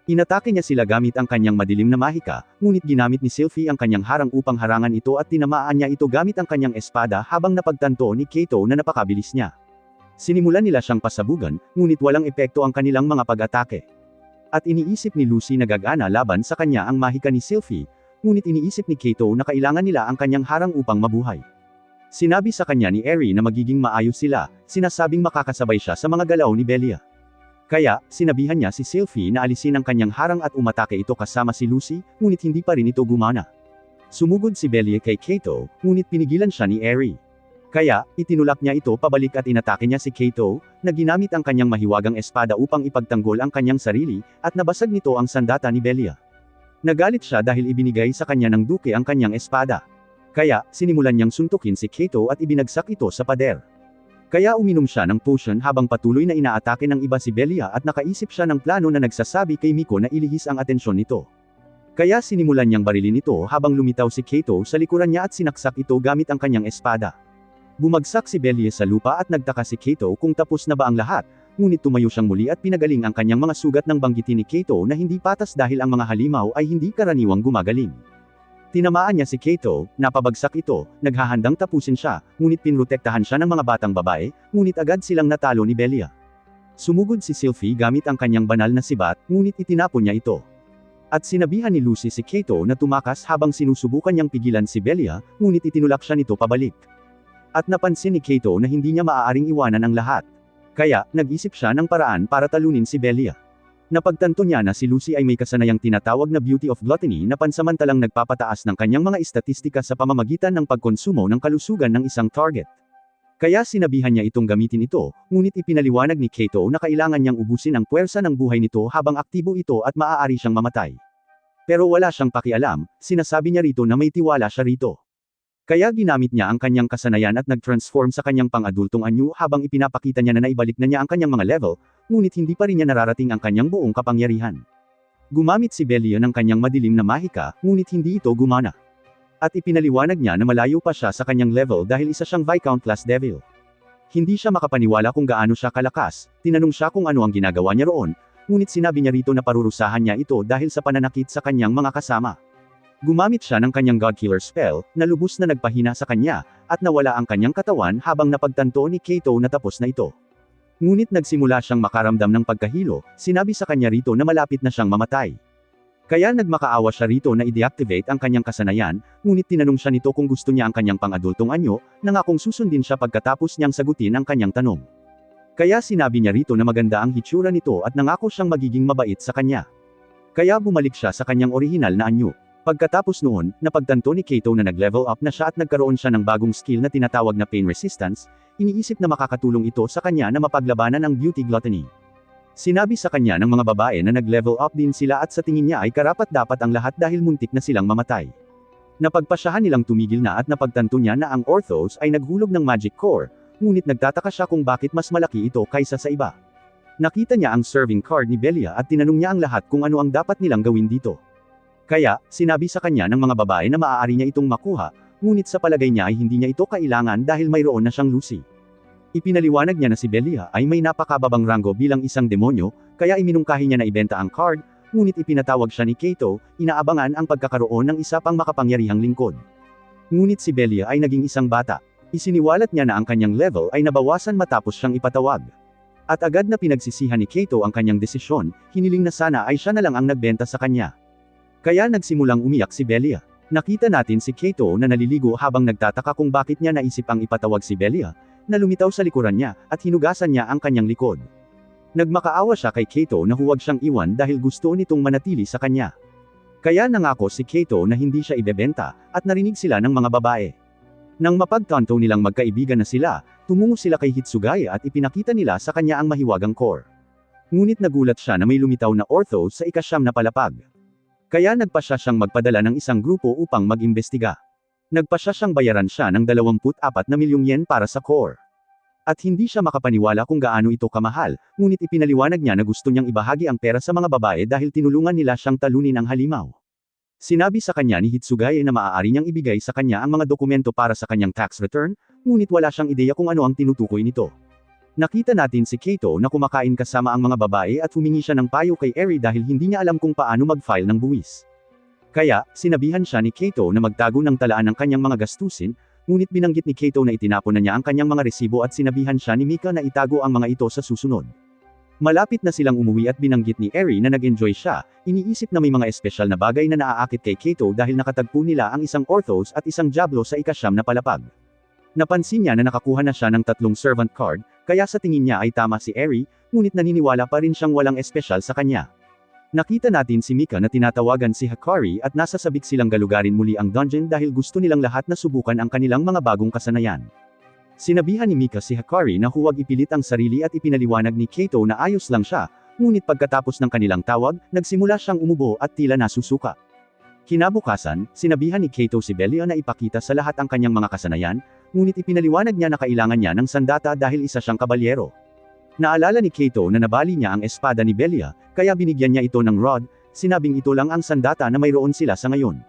Inatake niya sila gamit ang kanyang madilim na mahika, ngunit ginamit ni Sylvie ang kanyang harang upang harangan ito at tinamaan niya ito gamit ang kanyang espada habang napagtanto ni Kato na napakabilis niya. Sinimulan nila siyang pasabugan, ngunit walang epekto ang kanilang mga pag-atake. At iniisip ni Lucy na gagana laban sa kanya ang mahika ni Sylvie, ngunit iniisip ni Kato na kailangan nila ang kanyang harang upang mabuhay. Sinabi sa kanya ni Eri na magiging maayos sila, sinasabing makakasabay siya sa mga galaw ni Belia. Kaya, sinabihan niya si Sylvie na alisin ang kanyang harang at umatake ito kasama si Lucy, ngunit hindi pa rin ito gumana. Sumugod si Belia kay Kato, ngunit pinigilan siya ni Eri. Kaya, itinulak niya ito pabalik at inatake niya si Kato, na ginamit ang kanyang mahiwagang espada upang ipagtanggol ang kanyang sarili, at nabasag nito ang sandata ni Belia. Nagalit siya dahil ibinigay sa kanya ng duke ang kanyang espada. Kaya, sinimulan niyang suntukin si Kato at ibinagsak ito sa pader. Kaya uminom siya ng potion habang patuloy na inaatake ng iba si Belia at nakaisip siya ng plano na nagsasabi kay Miko na ilihis ang atensyon nito. Kaya sinimulan niyang barilin ito habang lumitaw si Kato sa likuran niya at sinaksak ito gamit ang kanyang espada. Bumagsak si Belia sa lupa at nagtaka si Kato kung tapos na ba ang lahat, ngunit tumayo siyang muli at pinagaling ang kanyang mga sugat ng banggitin ni Kato na hindi patas dahil ang mga halimaw ay hindi karaniwang gumagaling. Tinamaan niya si Kato, napabagsak ito, naghahandang tapusin siya, ngunit pinrotektahan siya ng mga batang babae, ngunit agad silang natalo ni Belia. Sumugod si Sylvie gamit ang kanyang banal na sibat, ngunit itinapon niya ito. At sinabihan ni Lucy si Kato na tumakas habang sinusubukan niyang pigilan si Belia, ngunit itinulak siya nito pabalik. At napansin ni Kato na hindi niya maaaring iwanan ang lahat. Kaya, nag-isip siya ng paraan para talunin si Belia. Napagtanto niya na si Lucy ay may kasanayang tinatawag na beauty of gluttony na pansamantalang nagpapataas ng kanyang mga istatistika sa pamamagitan ng pagkonsumo ng kalusugan ng isang target. Kaya sinabihan niya itong gamitin ito, ngunit ipinaliwanag ni Kato na kailangan niyang ubusin ang puwersa ng buhay nito habang aktibo ito at maaari siyang mamatay. Pero wala siyang pakialam, sinasabi niya rito na may tiwala siya rito. Kaya ginamit niya ang kanyang kasanayan at nag-transform sa kanyang pang-adultong anyo habang ipinapakita niya na naibalik na niya ang kanyang mga level, ngunit hindi pa rin niya nararating ang kanyang buong kapangyarihan. Gumamit si Belia ng kanyang madilim na mahika, ngunit hindi ito gumana. At ipinaliwanag niya na malayo pa siya sa kanyang level dahil isa siyang Viscount class devil. Hindi siya makapaniwala kung gaano siya kalakas, tinanong siya kung ano ang ginagawa niya roon, ngunit sinabi niya rito na parurusahan niya ito dahil sa pananakit sa kanyang mga kasama. Gumamit siya ng kanyang Godkiller spell, na lubos na nagpahina sa kanya, at nawala ang kanyang katawan habang napagtanto ni Kato na tapos na ito. Ngunit nagsimula siyang makaramdam ng pagkahilo, sinabi sa kanya rito na malapit na siyang mamatay. Kaya nagmakaawa siya rito na i-deactivate ang kanyang kasanayan, ngunit tinanong siya nito kung gusto niya ang kanyang pang-adultong anyo, nangakong susundin siya pagkatapos niyang sagutin ang kanyang tanong. Kaya sinabi niya rito na maganda ang hitsura nito at nangako siyang magiging mabait sa kanya. Kaya bumalik siya sa kanyang orihinal na anyo. Pagkatapos noon, napagtanto ni Kato na nag-level up na siya at nagkaroon siya ng bagong skill na tinatawag na pain resistance, iniisip na makakatulong ito sa kanya na mapaglabanan ang beauty gluttony. Sinabi sa kanya ng mga babae na nag-level up din sila at sa tingin niya ay karapat-dapat ang lahat dahil muntik na silang mamatay. Napagpasyahan nilang tumigil na at napagtanto niya na ang Orthos ay naghulog ng magic core, ngunit nagtataka siya kung bakit mas malaki ito kaysa sa iba. Nakita niya ang serving card ni Belia at tinanong niya ang lahat kung ano ang dapat nilang gawin dito. Kaya, sinabi sa kanya ng mga babae na maaari niya itong makuha, ngunit sa palagay niya ay hindi niya ito kailangan dahil mayroon na siyang Lucy. Ipinaliwanag niya na si Belia ay may napakababang ranggo bilang isang demonyo, kaya iminungkahi niya na ibenta ang card, ngunit ipinatawag siya ni Kaito, inaabangan ang pagkakaroon ng isa pang makapangyarihang lingkod. Ngunit si Belia ay naging isang bata. Isiniwalat niya na ang kanyang level ay nabawasan matapos siyang ipatawag. At agad na pinagsisihan ni Kaito ang kanyang desisyon, hiniling na sana ay siya na lang ang nagbenta sa kanya. Kaya nagsimulang umiyak si Belia. Nakita natin si Kaito na naliligo habang nagtataka kung bakit niya naisip ang ipatawag si Belia, na lumitaw sa likuran niya, at hinugasan niya ang kanyang likod. Nagmakaawa siya kay Kaito na huwag siyang iwan dahil gusto nitong manatili sa kanya. Kaya nangako si Kaito na hindi siya ibebenta, at narinig sila ng mga babae. Nang mapagtanto nilang magkaibigan na sila, tumungo sila kay Hitsugaya at ipinakita nila sa kanya ang mahiwagang core. Ngunit nagulat siya na may lumitaw na Orthos sa ika-9 na palapag. Kaya nagpasya siyang magpadala ng isang grupo upang mag-imbestiga. Nagpasya siyang bayaran siya ng 24 na milyong yen para sa core. At hindi siya makapaniwala kung gaano ito kamahal, ngunit ipinaliwanag niya na gusto niyang ibahagi ang pera sa mga babae dahil tinulungan nila siyang talunin ang halimaw. Sinabi sa kanya ni Hitsugaya na maaari niyang ibigay sa kanya ang mga dokumento para sa kanyang tax return, ngunit wala siyang ideya kung ano ang tinutukoy nito. Nakita natin si Kaito na kumakain kasama ang mga babae at humingi siya ng payo kay Eri dahil hindi niya alam kung paano mag-file ng buwis. Kaya, sinabihan siya ni Kaito na magtago ng talaan ng kanyang mga gastusin, ngunit binanggit ni Kaito na itinapon na niya ang kanyang mga resibo at sinabihan siya ni Mika na itago ang mga ito sa susunod. Malapit na silang umuwi at binanggit ni Eri na nag-enjoy siya, iniisip na may mga espesyal na bagay na naaakit kay Kaito dahil nakatagpo nila ang isang Orthos at isang Diablo sa ika-9 na palapag. Napansin niya na nakakuha na siya ng 3 servant card, kaya sa tingin niya ay tama si Eri, ngunit naniniwala pa rin siyang walang espesyal sa kanya. Nakita natin si Mika na tinatawagan si Hakari at nasa sabik silang galugarin muli ang dungeon dahil gusto nilang lahat na subukan ang kanilang mga bagong kasanayan. Sinabihan ni Mika si Hakari na huwag ipilit ang sarili at ipinaliwanag ni Kaito na ayos lang siya, ngunit pagkatapos ng kanilang tawag, nagsimula siyang umubo at tila nasusuka. Kinabukasan, sinabihan ni Kaito si Belia na ipakita sa lahat ang kanyang mga kasanayan, ngunit ipinaliwanag niya na kailangan niya ng sandata dahil isa siyang kabalyero. Naalala ni Kaito na nabali niya ang espada ni Belia, kaya binigyan niya ito ng rod, sinabing ito lang ang sandata na mayroon sila sa ngayon.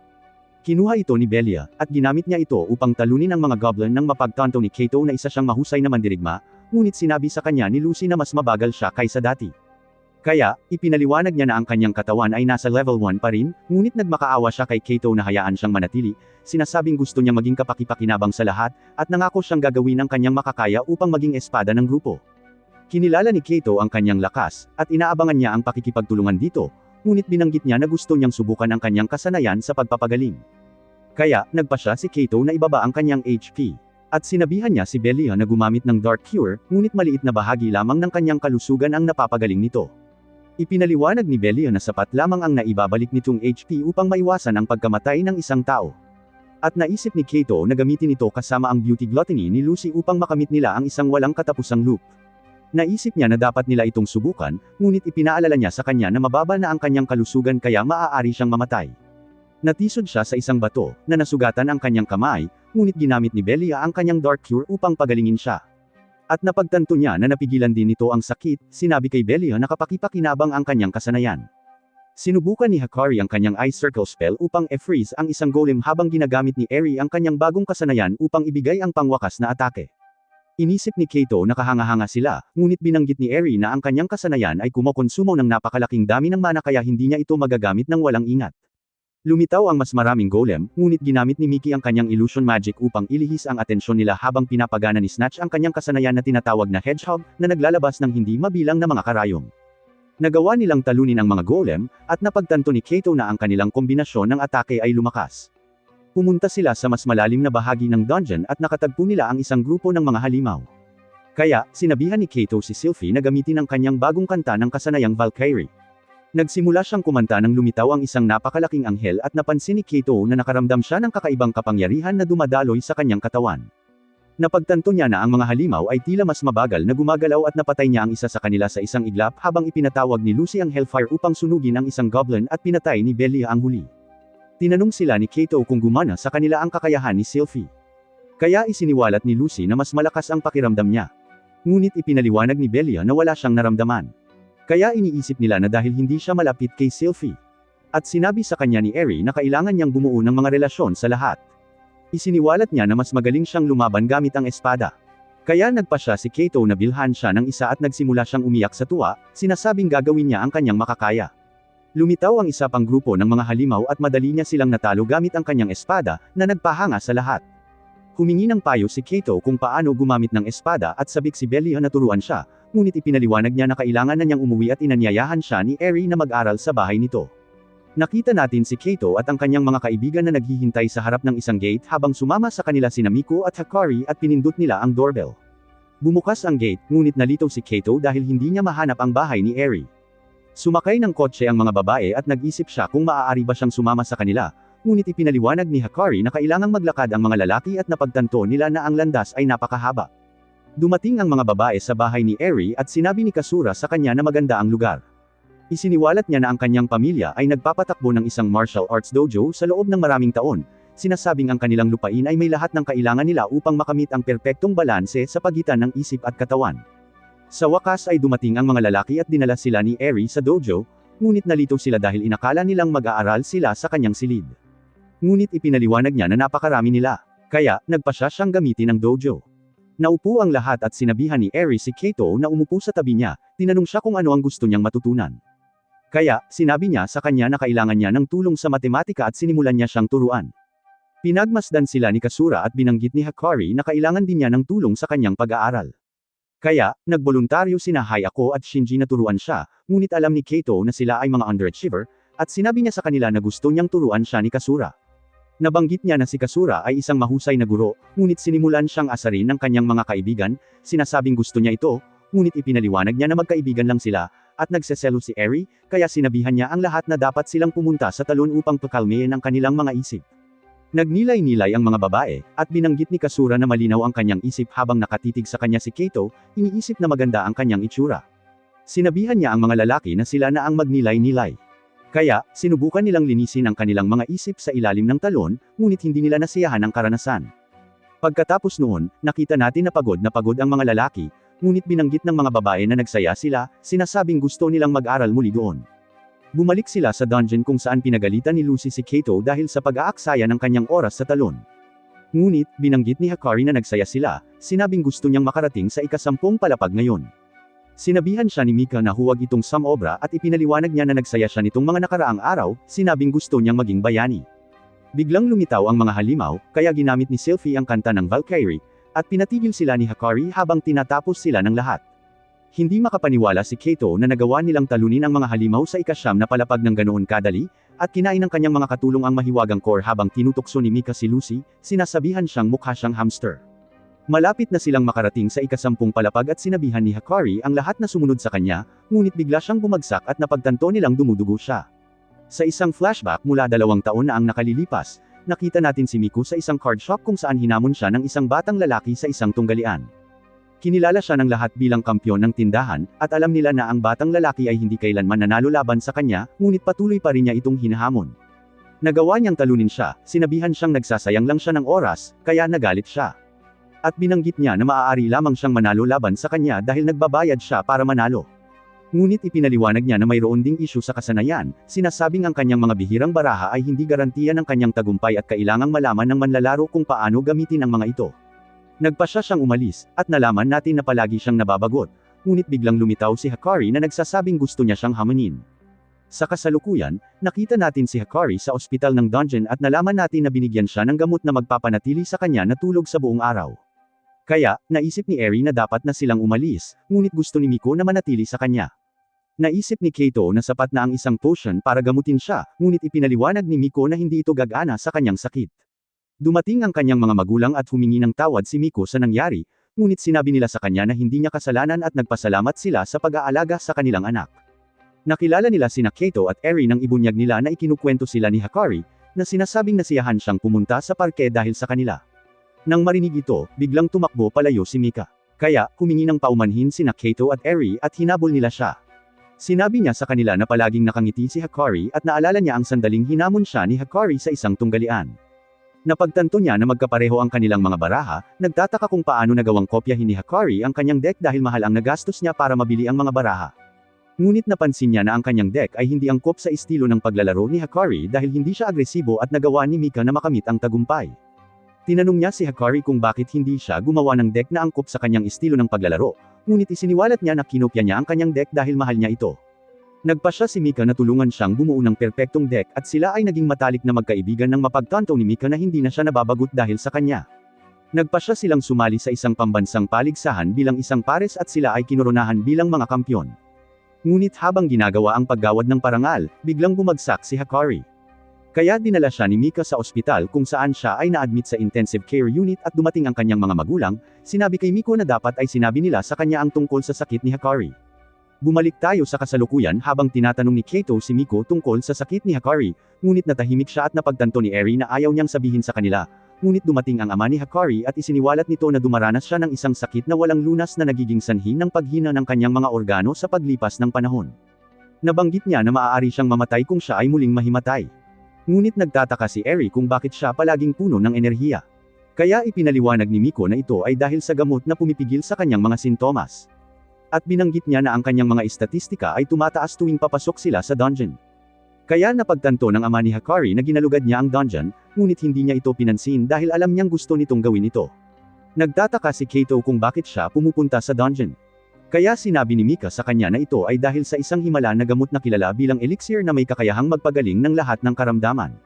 Kinuha ito ni Belia, at ginamit niya ito upang talunin ang mga goblin nang mapagtanto ni Kaito na isa siyang mahusay na mandirigma, ngunit sinabi sa kanya ni Lucy na mas mabagal siya kaysa dati. Kaya, ipinaliwanag niya na ang kanyang katawan ay nasa level 1 pa rin, ngunit nagmakaawa siya kay Kaito na hayaan siyang manatili, sinasabing gusto niya maging kapakipakinabang sa lahat, at nangako siyang gagawin ang kanyang makakaya upang maging espada ng grupo. Kinilala ni Kaito ang kanyang lakas, at inaabangan niya ang pakikipagtulungan dito, ngunit binanggit niya na gusto niyang subukan ang kanyang kasanayan sa pagpapagaling. Kaya, nagpasya si Kaito na ibaba ang kanyang HP. At sinabihan niya si Belia na gumamit ng Dark Cure, ngunit maliit na bahagi lamang ng kanyang kalusugan ang napapagaling nito. Ipinaliwanag ni Belia na sapat lamang ang naibabalik nitong HP upang maiwasan ang pagkamatay ng isang tao. At naisip ni Kaito na gamitin ito kasama ang beauty gluttony ni Lucy upang makamit nila ang isang walang katapusang loop. Naisip niya na dapat nila itong subukan, ngunit ipinaalala niya sa kanya na mababa na ang kanyang kalusugan kaya maaari siyang mamatay. Natisod siya sa isang bato, na nasugatan ang kanyang kamay, ngunit ginamit ni Belia ang kanyang Dark Cure upang pagalingin siya. At napagtanto niya na napigilan din nito ang sakit, sinabi kay Belia na kapakipakinabang ang kanyang kasanayan. Sinubukan ni Hakari ang kanyang Ice Circle spell upang e-freeze ang isang golem habang ginagamit ni Eri ang kanyang bagong kasanayan upang ibigay ang pangwakas na atake. Inisip ni Kaito na kahanga-hanga sila, ngunit binanggit ni Eri na ang kanyang kasanayan ay kumokonsumo ng napakalaking dami ng mana kaya hindi niya ito magagamit ng walang ingat. Lumitaw ang mas maraming golem, ngunit ginamit ni Mickey ang kanyang illusion magic upang ilihis ang atensyon nila habang pinapagana ni Snatch ang kanyang kasanayan na tinatawag na Hedgehog, na naglalabas ng hindi mabilang na mga karayom. Nagawa nilang talunin ang mga golem, at napagtanto ni Kaito na ang kanilang kombinasyon ng atake ay lumakas. Pumunta sila sa mas malalim na bahagi ng dungeon at nakatagpo nila ang isang grupo ng mga halimaw. Kaya, sinabihan ni Kaito si Sylphie na gamitin ang kanyang bagong kanta ng kasanayang Valkyrie. Nagsimula siyang kumanta nang lumitaw ang isang napakalaking anghel at napansin ni Kaito na nakaramdam siya ng kakaibang kapangyarihan na dumadaloy sa kanyang katawan. Napagtanto niya na ang mga halimaw ay tila mas mabagal na gumagalaw at napatay niya ang isa sa kanila sa isang iglap habang ipinatawag ni Lucy ang Hellfire upang sunugin ang isang goblin at pinatay ni Belia ang huli. Tinanong sila ni Kato kung gumana sa kanila ang kakayahan ni Sylphie. Kaya isiniwalat ni Lucy na mas malakas ang pakiramdam niya. Ngunit ipinaliwanag ni Belia na wala siyang naramdaman. Kaya iniisip nila na dahil hindi siya malapit kay Sylphie. At sinabi sa kanya ni Eri na kailangan niyang bumuo ng mga relasyon sa lahat. Isiniwalat niya na mas magaling siyang lumaban gamit ang espada. Kaya nagpa siya si Kato na bilhan siya ng isa at nagsimula siyang umiyak sa tuwa, sinasabing gagawin niya ang kanyang makakaya. Lumitaw ang isa pang grupo ng mga halimaw at madali niya silang natalo gamit ang kanyang espada, na nagpahanga sa lahat. Humingi ng payo si Kato kung paano gumamit ng espada at sabik si Belia na turuan siya, ngunit ipinaliwanag niya na kailangan na niyang umuwi at inanyayahan siya ni Eri na mag-aral sa bahay nito. Nakita natin si Kato at ang kanyang mga kaibigan na naghihintay sa harap ng isang gate habang sumama sa kanila sina Miko at Hakari at pinindot nila ang doorbell. Bumukas ang gate, ngunit nalito si Kato dahil hindi niya mahanap ang bahay ni Eri. Sumakay ng kotse ang mga babae at nag-isip siya kung maaari ba siyang sumama sa kanila, ngunit ipinaliwanag ni Hakari na kailangang maglakad ang mga lalaki at napagtanto nila na ang landas ay napakahaba. Dumating ang mga babae sa bahay ni Eri at sinabi ni Kasura sa kanya na maganda ang lugar. Isiniwalat niya na ang kanyang pamilya ay nagpapatakbo ng isang martial arts dojo sa loob ng maraming taon, sinasabing ang kanilang lupain ay may lahat ng kailangan nila upang makamit ang perpektong balanse sa pagitan ng isip at katawan. Sa wakas ay dumating ang mga lalaki at dinala sila ni Eri sa dojo, ngunit nalito sila dahil inakala nilang mag-aaral sila sa kanyang silid. Ngunit ipinaliwanag niya na napakarami nila, kaya nagpa siyang gamitin ang dojo. Naupo ang lahat at sinabihan ni Eri si Kato na umupo sa tabi niya, tinanong siya kung ano ang gusto niyang matutunan. Kaya, sinabi niya sa kanya na kailangan niya ng tulong sa matematika at sinimulan niya siyang turuan. Pinagmasdan sila ni Kasura at binanggit ni Hakari na kailangan din niya ng tulong sa kanyang pag-aaral. Kaya, nagboluntaryo sina Hayako at Shinji na turuan siya, ngunit alam ni Kato na sila ay mga underachiever, at sinabi niya sa kanila na gusto niyang turuan siya ni Kasura. Nabanggit niya na si Kasura ay isang mahusay na guro, ngunit sinimulan siyang asarin ng kanyang mga kaibigan, sinasabing gusto niya ito, ngunit ipinaliwanag niya na magkaibigan lang sila, at nagseselo si Eri, kaya sinabihan niya ang lahat na dapat silang pumunta sa talon upang pakalmayin ang kanilang mga isip. Nagnilay-nilay ang mga babae, at binanggit ni Kasura na malinaw ang kanyang isip habang nakatitig sa kanya si Kato, iniisip na maganda ang kanyang itsura. Sinabihan niya ang mga lalaki na sila na ang magnilay-nilay. Kaya, sinubukan nilang linisin ang kanilang mga isip sa ilalim ng talon, ngunit hindi nila nasiyahan ang karanasan. Pagkatapos noon, nakita natin na pagod ang mga lalaki, ngunit binanggit ng mga babae na nagsaya sila, sinasabing gusto nilang mag-aral muli doon. Bumalik sila sa dungeon kung saan pinagalitan ni Lucy si Kato dahil sa pag-aaksaya ng kanyang oras sa talon. Ngunit, binanggit ni Hakari na nagsaya sila, sinabing gusto niyang makarating sa ika-10 palapag ngayon. Sinabihan siya ni Mika na huwag itong samobra at ipinaliwanag niya na nagsaya siya nitong mga nakaraang araw, sinabing gusto niyang maging bayani. Biglang lumitaw ang mga halimaw, kaya ginamit ni Sylphie ang kanta ng Valkyrie, at pinatigil sila ni Hakari habang tinatapos sila ng lahat. Hindi makapaniwala si Kato na nagawa nilang talunin ang mga halimaw sa ika-9 na palapag ng ganoon kadali, at kinain ng kanyang mga katulong ang mahiwagang core habang tinutokso ni Mika si Lucy, sinasabihan siyang mukha siyang hamster. Malapit na silang makarating sa ika-10 palapag at sinabihan ni Hakari ang lahat na sumunod sa kanya, ngunit bigla siyang bumagsak at napagtanto nilang dumudugo siya. Sa isang flashback mula 2 taon na ang nakalilipas, nakita natin si Miko sa isang card shop kung saan hinamon siya ng isang batang lalaki sa isang tunggalian. Kinilala siya ng lahat bilang kampyon ng tindahan, at alam nila na ang batang lalaki ay hindi kailanman nanalo laban sa kanya, ngunit patuloy pa rin niya itong hinahamon. Nagawa niyang talunin siya, sinabihan siyang nagsasayang lang siya ng oras, kaya nagalit siya. At binanggit niya na maaari lamang siyang manalo laban sa kanya dahil nagbabayad siya para manalo. Ngunit ipinaliwanag niya na mayroon ding isyu sa kasanayan, sinasabing ang kanyang mga bihirang baraha ay hindi garantiya ng kanyang tagumpay at kailangang malaman ng manlalaro kung paano gamitin ang mga ito. Nagpa siyang umalis, at nalaman natin na palagi siyang nababagot, ngunit biglang lumitaw si Hakari na nagsasabing gusto niya siyang hamanin. Sa kasalukuyan, nakita natin si Hakari sa ospital ng dungeon at nalaman natin na binigyan siya ng gamot na magpapanatili sa kanya na tulog sa buong araw. Kaya, naisip ni Eri na dapat na silang umalis, ngunit gusto ni Miko na manatili sa kanya. Naisip ni Kato na sapat na ang isang potion para gamutin siya, ngunit ipinaliwanag ni Miko na hindi ito gagana sa kanyang sakit. Dumating ang kanyang mga magulang at humingi ng tawad si Miko sa nangyari, ngunit sinabi nila sa kanya na hindi niya kasalanan at nagpasalamat sila sa pag-aalaga sa kanilang anak. Nakilala nila sina Kato at Eri nang ibunyag nila na ikinukwento sila ni Hakari, na sinasabing nasiyahan siyang pumunta sa parke dahil sa kanila. Nang marinig ito, biglang tumakbo palayo si Mika. Kaya, humingi ng paumanhin sina Kaito at Eri at hinabol nila siya. Sinabi niya sa kanila na palaging nakangiti si Hikari at naalala niya ang sandaling hinamon siya ni Hikari sa isang tunggalian. Napagtanto niya na magkapareho ang kanilang mga baraha, nagtataka kung paano nagawang kopyahin ni Hikari ang kanyang deck dahil mahal ang nagastos niya para mabili ang mga baraha. Ngunit napansin niya na ang kanyang deck ay hindi angkop sa estilo ng paglalaro ni Hikari dahil hindi siya agresibo at nagawa ni Mika na makamit ang tagumpay. Tinanong niya si Hikari kung bakit hindi siya gumawa ng deck na angkop sa kanyang estilo ng paglalaro, ngunit isiniwalat niya na kinopya niya ang kanyang deck dahil mahal niya ito. Nagpasya si Mika na tulungan siyang bumuo ng perpektong deck at sila ay naging matalik na magkaibigan nang mapagtanto ni Mika na hindi na siya nababagot dahil sa kanya. Nagpasya silang sumali sa isang pambansang paligsahan bilang isang pares at sila ay kinoronahan bilang mga kampyon. Ngunit habang ginagawa ang paggawad ng parangal, biglang bumagsak si Hikari. Kaya dinala siya ni Mika sa ospital kung saan siya ay na-admit sa intensive care unit at dumating ang kanyang mga magulang, sinabi kay Miko na dapat ay sinabi nila sa kanya ang tungkol sa sakit ni Hikari. Bumalik tayo sa kasalukuyan habang tinatanong ni Kaito si Miko tungkol sa sakit ni Hikari, ngunit natahimik siya at napagtanto ni Eri na ayaw niyang sabihin sa kanila, ngunit dumating ang ama ni Hikari at isiniwalat nito na dumaranas siya ng isang sakit na walang lunas na nagiging sanhi ng paghina ng kanyang mga organo sa paglipas ng panahon. Nabanggit niya na maaari siyang mamatay kung siya ay muling mahimatay. Ngunit nagtataka si Eri kung bakit siya palaging puno ng enerhiya. Kaya ipinaliwanag ni Miko na ito ay dahil sa gamot na pumipigil sa kanyang mga sintomas. At binanggit niya na ang kanyang mga estatistika ay tumataas tuwing papasok sila sa dungeon. Kaya napagtanto ng ama ni Hikari na ginalugad niya ang dungeon, ngunit hindi niya ito pinansin dahil alam niyang gusto nitong gawin ito. Nagtataka si Kaito kung bakit siya pumupunta sa dungeon. Kaya sinabi ni Mika sa kanya na ito ay dahil sa isang himala na gamot na kilala bilang elixir na may kakayahang magpagaling ng lahat ng karamdaman.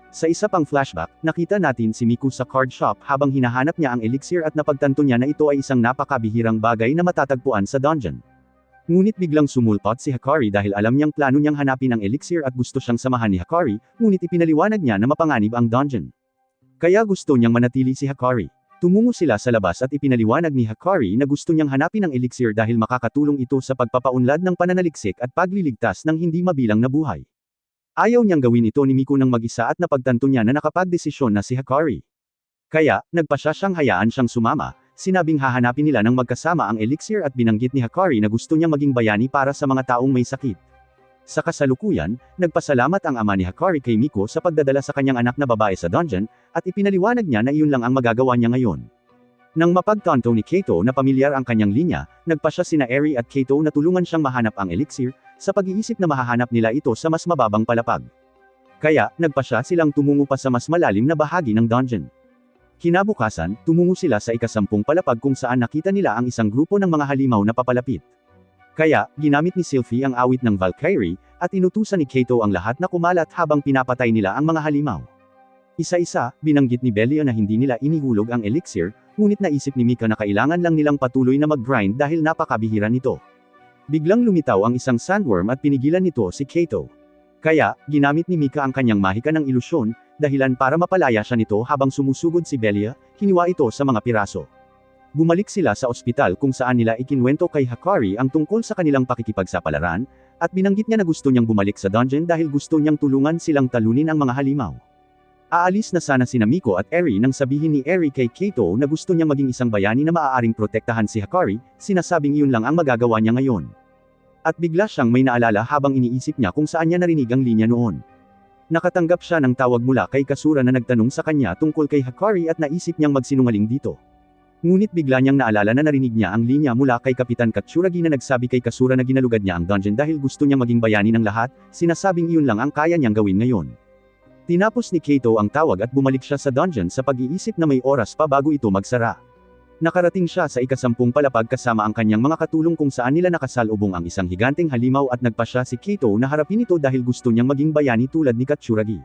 Sa isa pang flashback, nakita natin si Miku sa card shop habang hinahanap niya ang elixir at napagtanto niya na ito ay isang napakabihirang bagay na matatagpuan sa dungeon. Ngunit biglang sumulpot si Hikari dahil alam niyang plano niyang hanapin ang elixir at gusto siyang samahan ni Hikari, ngunit ipinaliwanag niya na mapanganib ang dungeon. Kaya gusto niyang manatili si Hikari. Tumungo sila sa labas at ipinaliwanag ni Hikari na gusto niyang hanapin ang elixir dahil makakatulong ito sa pagpapaunlad ng pananaliksik at pagliligtas ng hindi mabilang na buhay. Ayaw niyang gawin ito ni Miko ng mag-isa at napagtanto niya na nakapagdesisyon na si Hikari. Kaya, nagpasya siyang hayaan siyang sumama, sinabing hahanapin nila ng magkasama ang elixir at binanggit ni Hikari na gusto niyang maging bayani para sa mga taong may sakit. Sa kasalukuyan, nagpasalamat ang ama ni Hikari kay Miko sa pagdadala sa kanyang anak na babae sa dungeon, at ipinaliwanag niya na iyon lang ang magagawa niya ngayon. Nang mapagtanto ni Kaito na pamilyar ang kanyang linya, nagpasya sina Eri at Kaito na tulungan siyang mahanap ang elixir, sa pag-iisip na mahahanap nila ito sa mas mababang palapag. Kaya, nagpasya silang tumungo pa sa mas malalim na bahagi ng dungeon. Kinabukasan, tumungo sila sa ika-10 palapag kung saan nakita nila ang isang grupo ng mga halimaw na papalapit. Kaya, ginamit ni Sylphie ang awit ng Valkyrie, at inutusan ni Kaito ang lahat na kumalat habang pinapatay nila ang mga halimaw. Isa-isa, binanggit ni Belia na hindi nila inihulog ang elixir, ngunit naisip ni Mika na kailangan lang nilang patuloy na mag-grind dahil napakabihira nito. Biglang lumitaw ang isang sandworm at pinigilan nito si Kaito. Kaya, ginamit ni Mika ang kanyang mahika ng ilusyon, dahilan para mapalaya siya nito habang sumusugod si Belia, hiniwa ito sa mga piraso. Bumalik sila sa ospital kung saan nila ikinwento kay Hikari ang tungkol sa kanilang pakikipagsapalaran, at binanggit niya na gusto niyang bumalik sa dungeon dahil gusto niyang tulungan silang talunin ang mga halimaw. Aalis na sana sina Miko at Eri nang sabihin ni Eri kay Kaito na gusto niyang maging isang bayani na maaaring protektahan si Hikari, sinasabing iyon lang ang magagawa niya ngayon. At bigla siyang may naalala habang iniisip niya kung saan niya narinig ang linya noon. Nakatanggap siya ng tawag mula kay Kasura na nagtanong sa kanya tungkol kay Hikari at naisip niyang magsinungaling dito. Ngunit bigla niyang naalala na narinig niya ang linya mula kay Kapitan Katsuragi na nagsabi kay Kasura na ginalugad niya ang dungeon dahil gusto niyang maging bayani ng lahat, sinasabing iyon lang ang kaya niyang gawin ngayon. Tinapos ni Kaito ang tawag at bumalik siya sa dungeon sa pag-iisip na may oras pa bago ito magsara. Nakarating siya sa ika-10 palapag kasama ang kanyang mga katulong kung saan nila nakasalubong ang isang higanteng halimaw at nagpasya si Kaito na harapin ito dahil gusto niyang maging bayani tulad ni Katsuragi.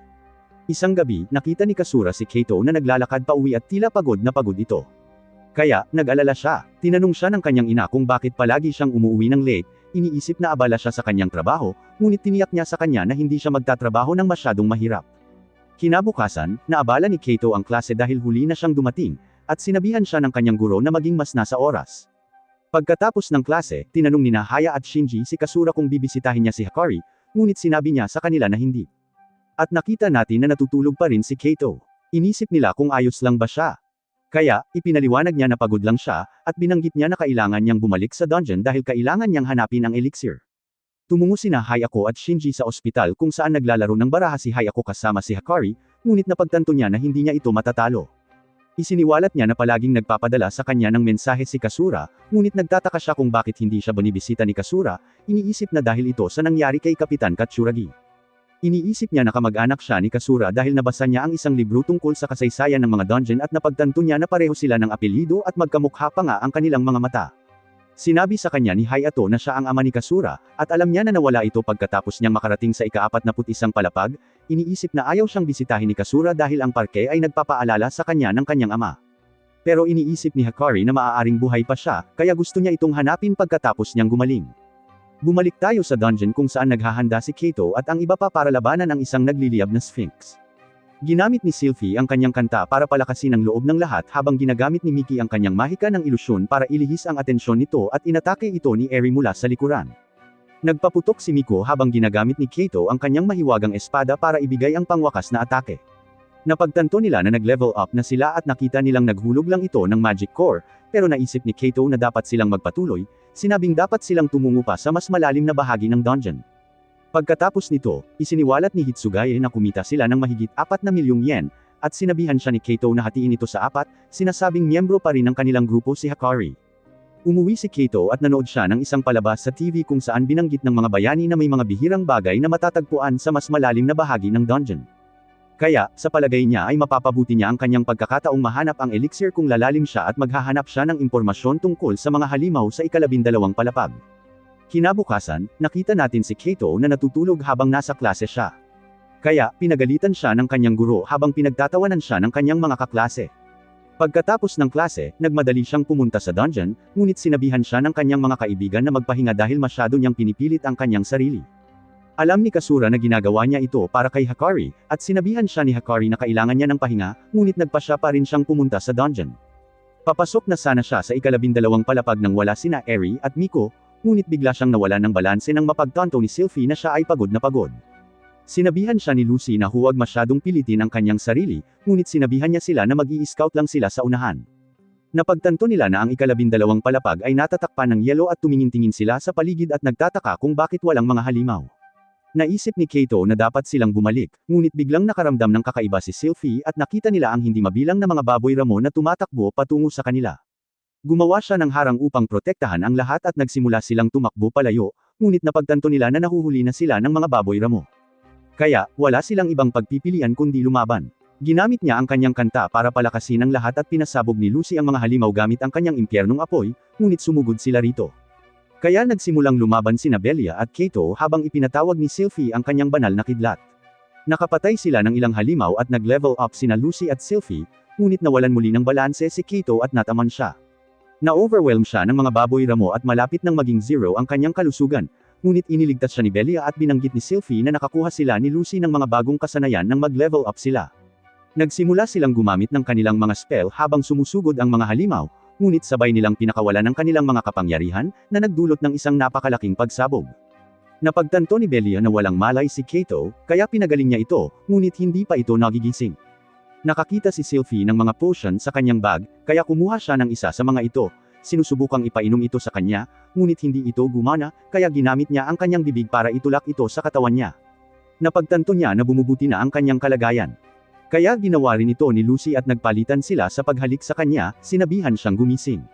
Isang gabi, nakita ni Kasura si Kaito na naglalakad pa uwi at tila pagod na pagod ito. Kaya, nag-alala siya. Tinanong siya ng kanyang ina kung bakit palagi siyang umuwi ng late, iniisip na abala siya sa kanyang trabaho, ngunit tiniyak niya sa kanya na hindi siya magtatrabaho ng masyadong mahirap. Kinabukasan, naabala ni Kaito ang klase dahil huli na siyang dumating, at sinabihan siya ng kanyang guro na maging mas nasa oras. Pagkatapos ng klase, tinanong ni Haya at Shinji si Kasura kung bibisitahin niya si Hikari, ngunit sinabi niya sa kanila na hindi. At nakita natin na natutulog pa rin si Kaito. Inisip nila kung ayos lang ba siya. Kaya, ipinaliwanag niya na pagod lang siya, at binanggit niya na kailangan niyang bumalik sa dungeon dahil kailangan niyang hanapin ang elixir. Tumungo sina Hayako at Shinji sa ospital kung saan naglalaro ng baraha si Hayako kasama si Hakari, ngunit napagtanto niya na hindi niya ito matatalo. Isiniwalat niya na palaging nagpapadala sa kanya ng mensahe si Kasura, ngunit nagtataka siya kung bakit hindi siya binibisita ni Kasura, iniisip na dahil ito sa nangyari kay Kapitan Katsuragi. Iniisip niya na kamag-anak siya ni Kasura dahil nabasa niya ang isang libro tungkol sa kasaysayan ng mga dungeon at napagtanto niya na pareho sila ng apelyido at magkamukha pa nga ang kanilang mga mata. Sinabi sa kanya ni Hayato na siya ang ama ni Kasura, at alam niya na nawala ito pagkatapos niyang makarating sa ika-41 palapag, iniisip na ayaw siyang bisitahin ni Kasura dahil ang parke ay nagpapaalala sa kanya ng kanyang ama. Pero iniisip ni Hakari na maaaring buhay pa siya, kaya gusto niya itong hanapin pagkatapos niyang gumaling. Bumalik tayo sa dungeon kung saan naghahanda si Kato at ang iba pa para labanan ang isang nagliliyab na Sphinx. Ginamit ni Sylphie ang kanyang kanta para palakasin ang loob ng lahat habang ginagamit ni Mickey ang kanyang mahika ng ilusyon para ilihis ang atensyon nito at inatake ito ni Eri mula sa likuran. Nagpaputok si Miko habang ginagamit ni Kato ang kanyang mahiwagang espada para ibigay ang pangwakas na atake. Napagtanto nila na nag-level up na sila at nakita nilang naghulog lang ito ng magic core, pero naisip ni Kato na dapat silang magpatuloy, sinabing dapat silang tumungo pa sa mas malalim na bahagi ng dungeon. Pagkatapos nito, isiniwalat ni Hitsugaye na kumita sila ng mahigit 4 na milyong yen, at sinabihan siya ni Kato na hatiin ito sa 4, sinasabing miyembro pa rin ng kanilang grupo si Hakari. Umuwi si Kato at nanood siya ng isang palabas sa TV kung saan binanggit ng mga bayani na may mga bihirang bagay na matatagpuan sa mas malalim na bahagi ng dungeon. Kaya, sa palagay niya ay mapapabuti niya ang kanyang pagkakataong mahanap ang elixir kung lalalim siya at maghahanap siya ng impormasyon tungkol sa mga halimaw sa ika-12 palapag. Kinabukasan, nakita natin si Kato na natutulog habang nasa klase siya. Kaya, pinagalitan siya ng kanyang guro habang pinagtatawanan siya ng kanyang mga kaklase. Pagkatapos ng klase, nagmadali siyang pumunta sa dungeon, ngunit sinabihan siya ng kanyang mga kaibigan na magpahinga dahil masyado niyang pinipilit ang kanyang sarili. Alam ni Kasura na ginagawa niya ito para kay Hakari, at sinabihan siya ni Hakari na kailangan niya ng pahinga, ngunit nagpasya pa rin siyang pumunta sa dungeon. Papasok na sana siya sa ika-12 palapag nang wala sina Eri at Miko, ngunit bigla siyang nawalan ng balanse nang mapagtanto ni Sylphie na siya ay pagod na pagod. Sinabihan siya ni Lucy na huwag masyadong pilitin ang kanyang sarili, ngunit sinabihan niya sila na mag-i-scout lang sila sa unahan. Napagtanto nila na ang ika-12 palapag ay natatakpan ng yelo at tumingin-tingin sila sa paligid at nagtataka kung bakit walang mga halimaw. Naisip ni Kato na dapat silang bumalik, ngunit biglang nakaramdam ng kakaiba si Sylphie at nakita nila ang hindi mabilang na mga baboy ramo na tumatakbo patungo sa kanila. Gumawa siya ng harang upang protektahan ang lahat at nagsimula silang tumakbo palayo, ngunit napagtanto nila na nahuhuli na sila ng mga baboy ramo. Kaya, wala silang ibang pagpipilian kundi lumaban. Ginamit niya ang kanyang kanta para palakasin ang lahat at pinasabog ni Lucy ang mga halimaw gamit ang kanyang impyernong apoy, ngunit sumugod sila rito. Kaya nagsimulang lumaban sina Belia at Kato habang ipinatawag ni Sylphie ang kanyang banal na kidlat. Nakapatay sila ng ilang halimaw at nag-level up sina Lucy at Sylphie, ngunit nawalan muli ng balanse si Kato at nataman siya. Na-overwhelm siya ng mga baboy ramo at malapit nang maging zero ang kanyang kalusugan, ngunit iniligtas siya ni Belia at binanggit ni Sylphie na nakakuha sila ni Lucy ng mga bagong kasanayan nang mag-level up sila. Nagsimula silang gumamit ng kanilang mga spell habang sumusugod ang mga halimaw, ngunit sabay nilang pinakawalan ng kanilang mga kapangyarihan, na nagdulot ng isang napakalaking pagsabog. Napagtanto ni Belia na walang malay si Kato, kaya pinagaling niya ito, ngunit hindi pa ito nagigising. Nakakita si Sylphie ng mga potion sa kanyang bag, kaya kumuha siya ng isa sa mga ito, sinusubukang ipainom ito sa kanya, ngunit hindi ito gumana, kaya ginamit niya ang kanyang bibig para itulak ito sa katawan niya. Napagtanto niya na bumubuti na ang kanyang kalagayan. Kaya ginawa rin ito ni Lucy at nagpalitan sila sa paghalik sa kanya, sinabihan siyang gumising.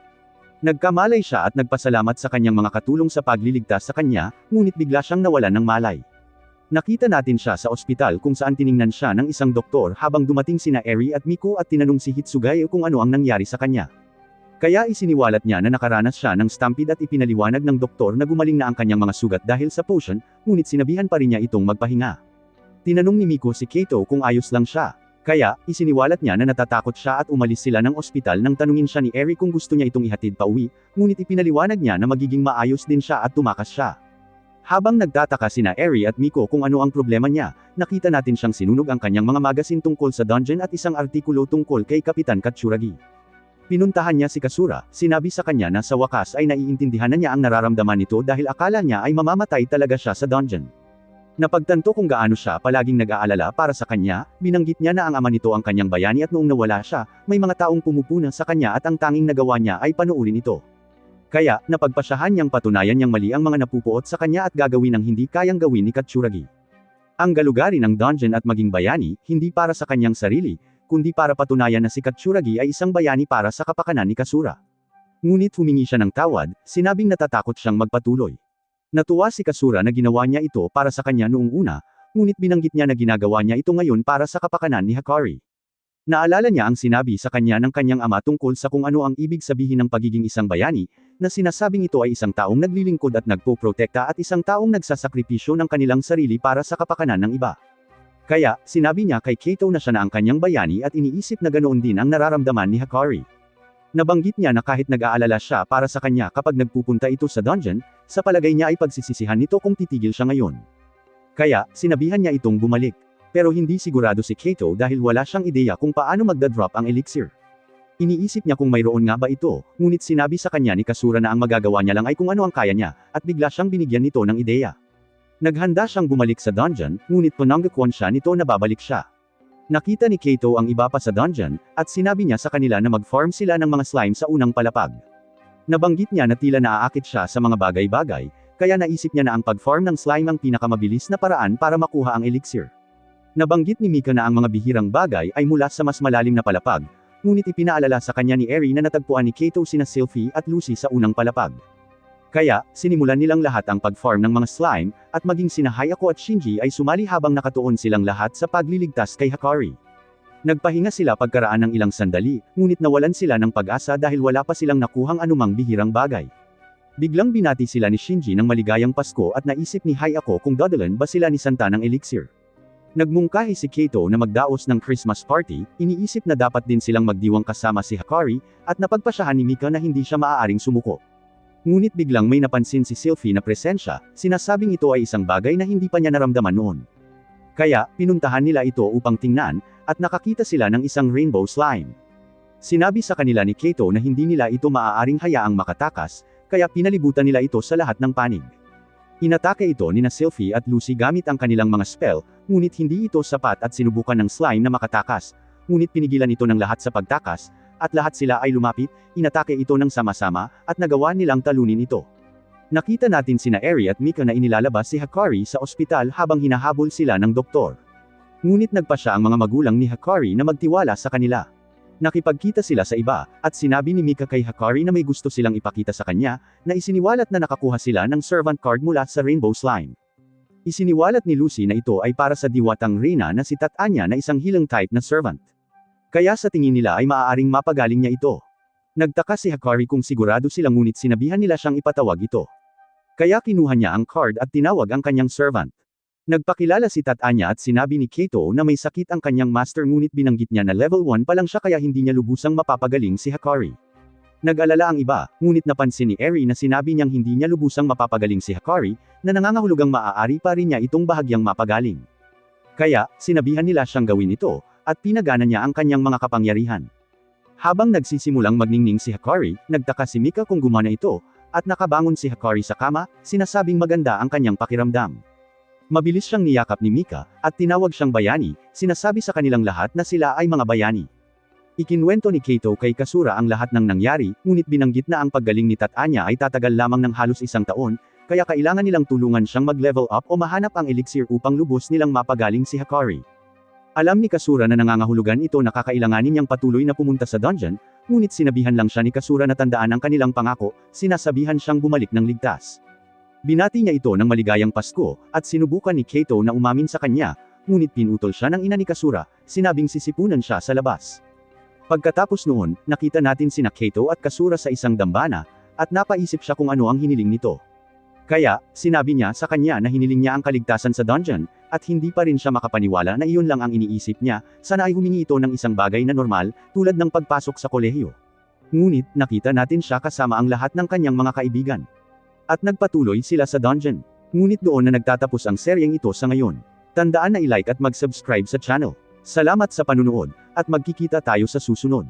Nagkamalay siya at nagpasalamat sa kanyang mga katulong sa pagliligtas sa kanya, ngunit bigla siyang nawalan ng malay. Nakita natin siya sa ospital kung saan tiningnan siya ng isang doktor habang dumating sina Eri at Miko at tinanong si Hitsugaye kung ano ang nangyari sa kanya. Kaya isiniwalat niya na nakaranas siya ng stampede at ipinaliwanag ng doktor na gumaling na ang kanyang mga sugat dahil sa potion, ngunit sinabihan pa rin niya itong magpahinga. Tinanong ni Miko si Kato kung ayos lang siya. Kaya, isiniwalat niya na natatakot siya at umalis sila ng ospital nang tanungin siya ni Eri kung gusto niya itong ihatid pa uwi, ngunit ipinaliwanag niya na magiging maayos din siya at tumakas siya. Habang nagtataka sina Eri at Miko kung ano ang problema niya, nakita natin siyang sinunog ang kanyang mga magasin tungkol sa dungeon at isang artikulo tungkol kay Kapitan Katsuragi. Pinuntahan niya si Kasura, sinabi sa kanya na sa wakas ay naiintindihan na niya ang nararamdaman nito dahil akala niya ay mamamatay talaga siya sa dungeon. Napagtanto kung gaano siya palaging nag-aalala para sa kanya, binanggit niya na ang ama nito ang kanyang bayani at noong nawala siya, may mga taong pumupuna sa kanya at ang tanging nagawa niya ay panuurin ito. Kaya, napagpasyahan niyang patunayan niyang mali ang mga napupuot sa kanya at gagawin ang hindi kayang gawin ni Katsuragi. Ang galugari ng dungeon at maging bayani, hindi para sa kanyang sarili, kundi para patunayan na si Katsuragi ay isang bayani para sa kapakanan ni Kasura. Ngunit humingi siya ng tawad, sinabing natatakot siyang magpatuloy. Natuwa si Kasura na ginawa niya ito para sa kanya noong una, ngunit binanggit niya na ginagawa niya ito ngayon para sa kapakanan ni Hikari. Naalala niya ang sinabi sa kanya ng kanyang ama tungkol sa kung ano ang ibig sabihin ng pagiging isang bayani, na sinasabing ito ay isang taong naglilingkod at nagpoprotekta at isang taong nagsasakripisyo ng kanilang sarili para sa kapakanan ng iba. Kaya, sinabi niya kay Kaito na siya na ang kanyang bayani at iniisip na ganoon din ang nararamdaman ni Hikari. Nabanggit niya na kahit nag-aalala siya para sa kanya kapag nagpupunta ito sa dungeon, sa palagay niya ay pagsisisihan nito kung titigil siya ngayon. Kaya, sinabihan niya itong bumalik. Pero hindi sigurado si Kaito dahil wala siyang ideya kung paano magda-drop ang elixir. Iniisip niya kung mayroon nga ba ito, ngunit sinabi sa kanya ni Kasura na ang magagawa niya lang ay kung ano ang kaya niya, at bigla siyang binigyan nito ng ideya. Naghanda siyang bumalik sa dungeon, ngunit pananggakwan siya nito na babalik siya. Nakita ni Kaito ang iba pa sa dungeon, at sinabi niya sa kanila na mag-farm sila ng mga slime sa unang palapag. Nabanggit niya na tila naaakit siya sa mga bagay-bagay, kaya naisip niya na ang pag-farm ng slime ang pinakamabilis na paraan para makuha ang elixir. Nabanggit ni Mika na ang mga bihirang bagay ay mula sa mas malalim na palapag, ngunit ipinaalala sa kanya ni Eri na natagpuan ni Kaito sina Sylphie at Lucy sa unang palapag. Kaya, sinimulan nilang lahat ang pag-farm ng mga slime, at maging sina Hayako at Shinji ay sumali habang nakatuon silang lahat sa pagliligtas kay Hikari. Nagpahinga sila pagkaraan ng ilang sandali, ngunit nawalan sila ng pag-asa dahil wala pa silang nakuhang anumang bihirang bagay. Biglang binati sila ni Shinji ng maligayang Pasko at naisip ni Hayako kung dadalan ba sila ni Santa ng elixir. Nagmungkahi si Kaito na magdaos ng Christmas party, iniisip na dapat din silang magdiwang kasama si Hikari, at napagpasyahan ni Mika na hindi siya maaaring sumuko. Ngunit biglang may napansin si Sylphie na presensya, sinasabing ito ay isang bagay na hindi pa niya naramdaman noon. Kaya, pinuntahan nila ito upang tingnan, at nakakita sila ng isang rainbow slime. Sinabi sa kanila ni Kaito na hindi nila ito maaaring hayaang makatakas, kaya pinalibutan nila ito sa lahat ng panig. Inatake ito ni Sylphie at Lucy gamit ang kanilang mga spell, ngunit hindi ito sapat at sinubukan ng slime na makatakas, ngunit pinigilan ito ng lahat sa pagtakas, at lahat sila ay lumapit, inatake ito ng sama-sama, at nagawa nilang talunin ito. Nakita natin sina Eri at Mika na inilalabas si Hikari sa ospital habang hinahabol sila ng doktor. Ngunit nagpasya ang mga magulang ni Hikari na magtiwala sa kanila. Nakipagkita sila sa iba, at sinabi ni Mika kay Hikari na may gusto silang ipakita sa kanya, na isiniwalat na nakakuha sila ng servant card mula sa Rainbow Slime. Isiniwalat ni Lucy na ito ay para sa diwatang Reyna na si Tatanya na isang healing type na servant. Kaya sa tingin nila ay maaaring mapagaling niya ito. Nagtaka si Hikari kung sigurado sila ngunit sinabihan nila siyang ipatawag ito. Kaya kinuha niya ang card at tinawag ang kanyang servant. Nagpakilala si Tatanya at sinabi ni Kaito na may sakit ang kanyang master ngunit binanggit niya na level 1 pa lang siya kaya hindi niya lubusang mapapagaling si Hikari. Nag-alala ang iba, ngunit napansin ni Eri na sinabi niyang hindi niya lubusang mapapagaling si Hikari, na nangangahulugang maaari pa rin niya itong bahagyang mapagaling. Kaya, sinabihan nila siyang gawin ito, at pinagana niya ang kanyang mga kapangyarihan. Habang nagsisimulang magningning si Hikari, nagtaka si Mika kung gumana ito, at nakabangon si Hikari sa kama, sinasabing maganda ang kanyang pakiramdam. Mabilis siyang niyakap ni Mika, at tinawag siyang bayani, sinasabi sa kanilang lahat na sila ay mga bayani. Ikinwento ni Kaito kay Kasura ang lahat ng nangyari, ngunit binanggit na ang paggaling ni Tatanya ay tatagal lamang ng halos 1 taon, kaya kailangan nilang tulungan siyang mag-level up o mahanap ang elixir upang lubos nilang mapagaling si Hikari. Alam ni Kasura na nangangahulugan ito na kakailanganin niyang patuloy na pumunta sa dungeon, ngunit sinabihan lang siya ni Kasura na tandaan ang kanilang pangako, sinasabihan siyang bumalik ng ligtas. Binati niya ito ng maligayang Pasko, at sinubukan ni Kaito na umamin sa kanya, ngunit pinutol siya ng ina ni Kasura, sinabing sisipunan siya sa labas. Pagkatapos noon, nakita natin sina Kaito at Kasura sa isang dambana, at napaisip siya kung ano ang hiniling nito. Kaya, sinabi niya sa kanya na hiniling niya ang kaligtasan sa dungeon, at hindi pa rin siya makapaniwala na iyon lang ang iniisip niya, sana ay humingi ito ng isang bagay na normal, tulad ng pagpasok sa kolehiyo. Ngunit, nakita natin siya kasama ang lahat ng kanyang mga kaibigan. At nagpatuloy sila sa dungeon. Ngunit doon na nagtatapos ang seryeng ito sa ngayon. Tandaan na i-like at mag-subscribe sa channel. Salamat sa panunood, at magkikita tayo sa susunod.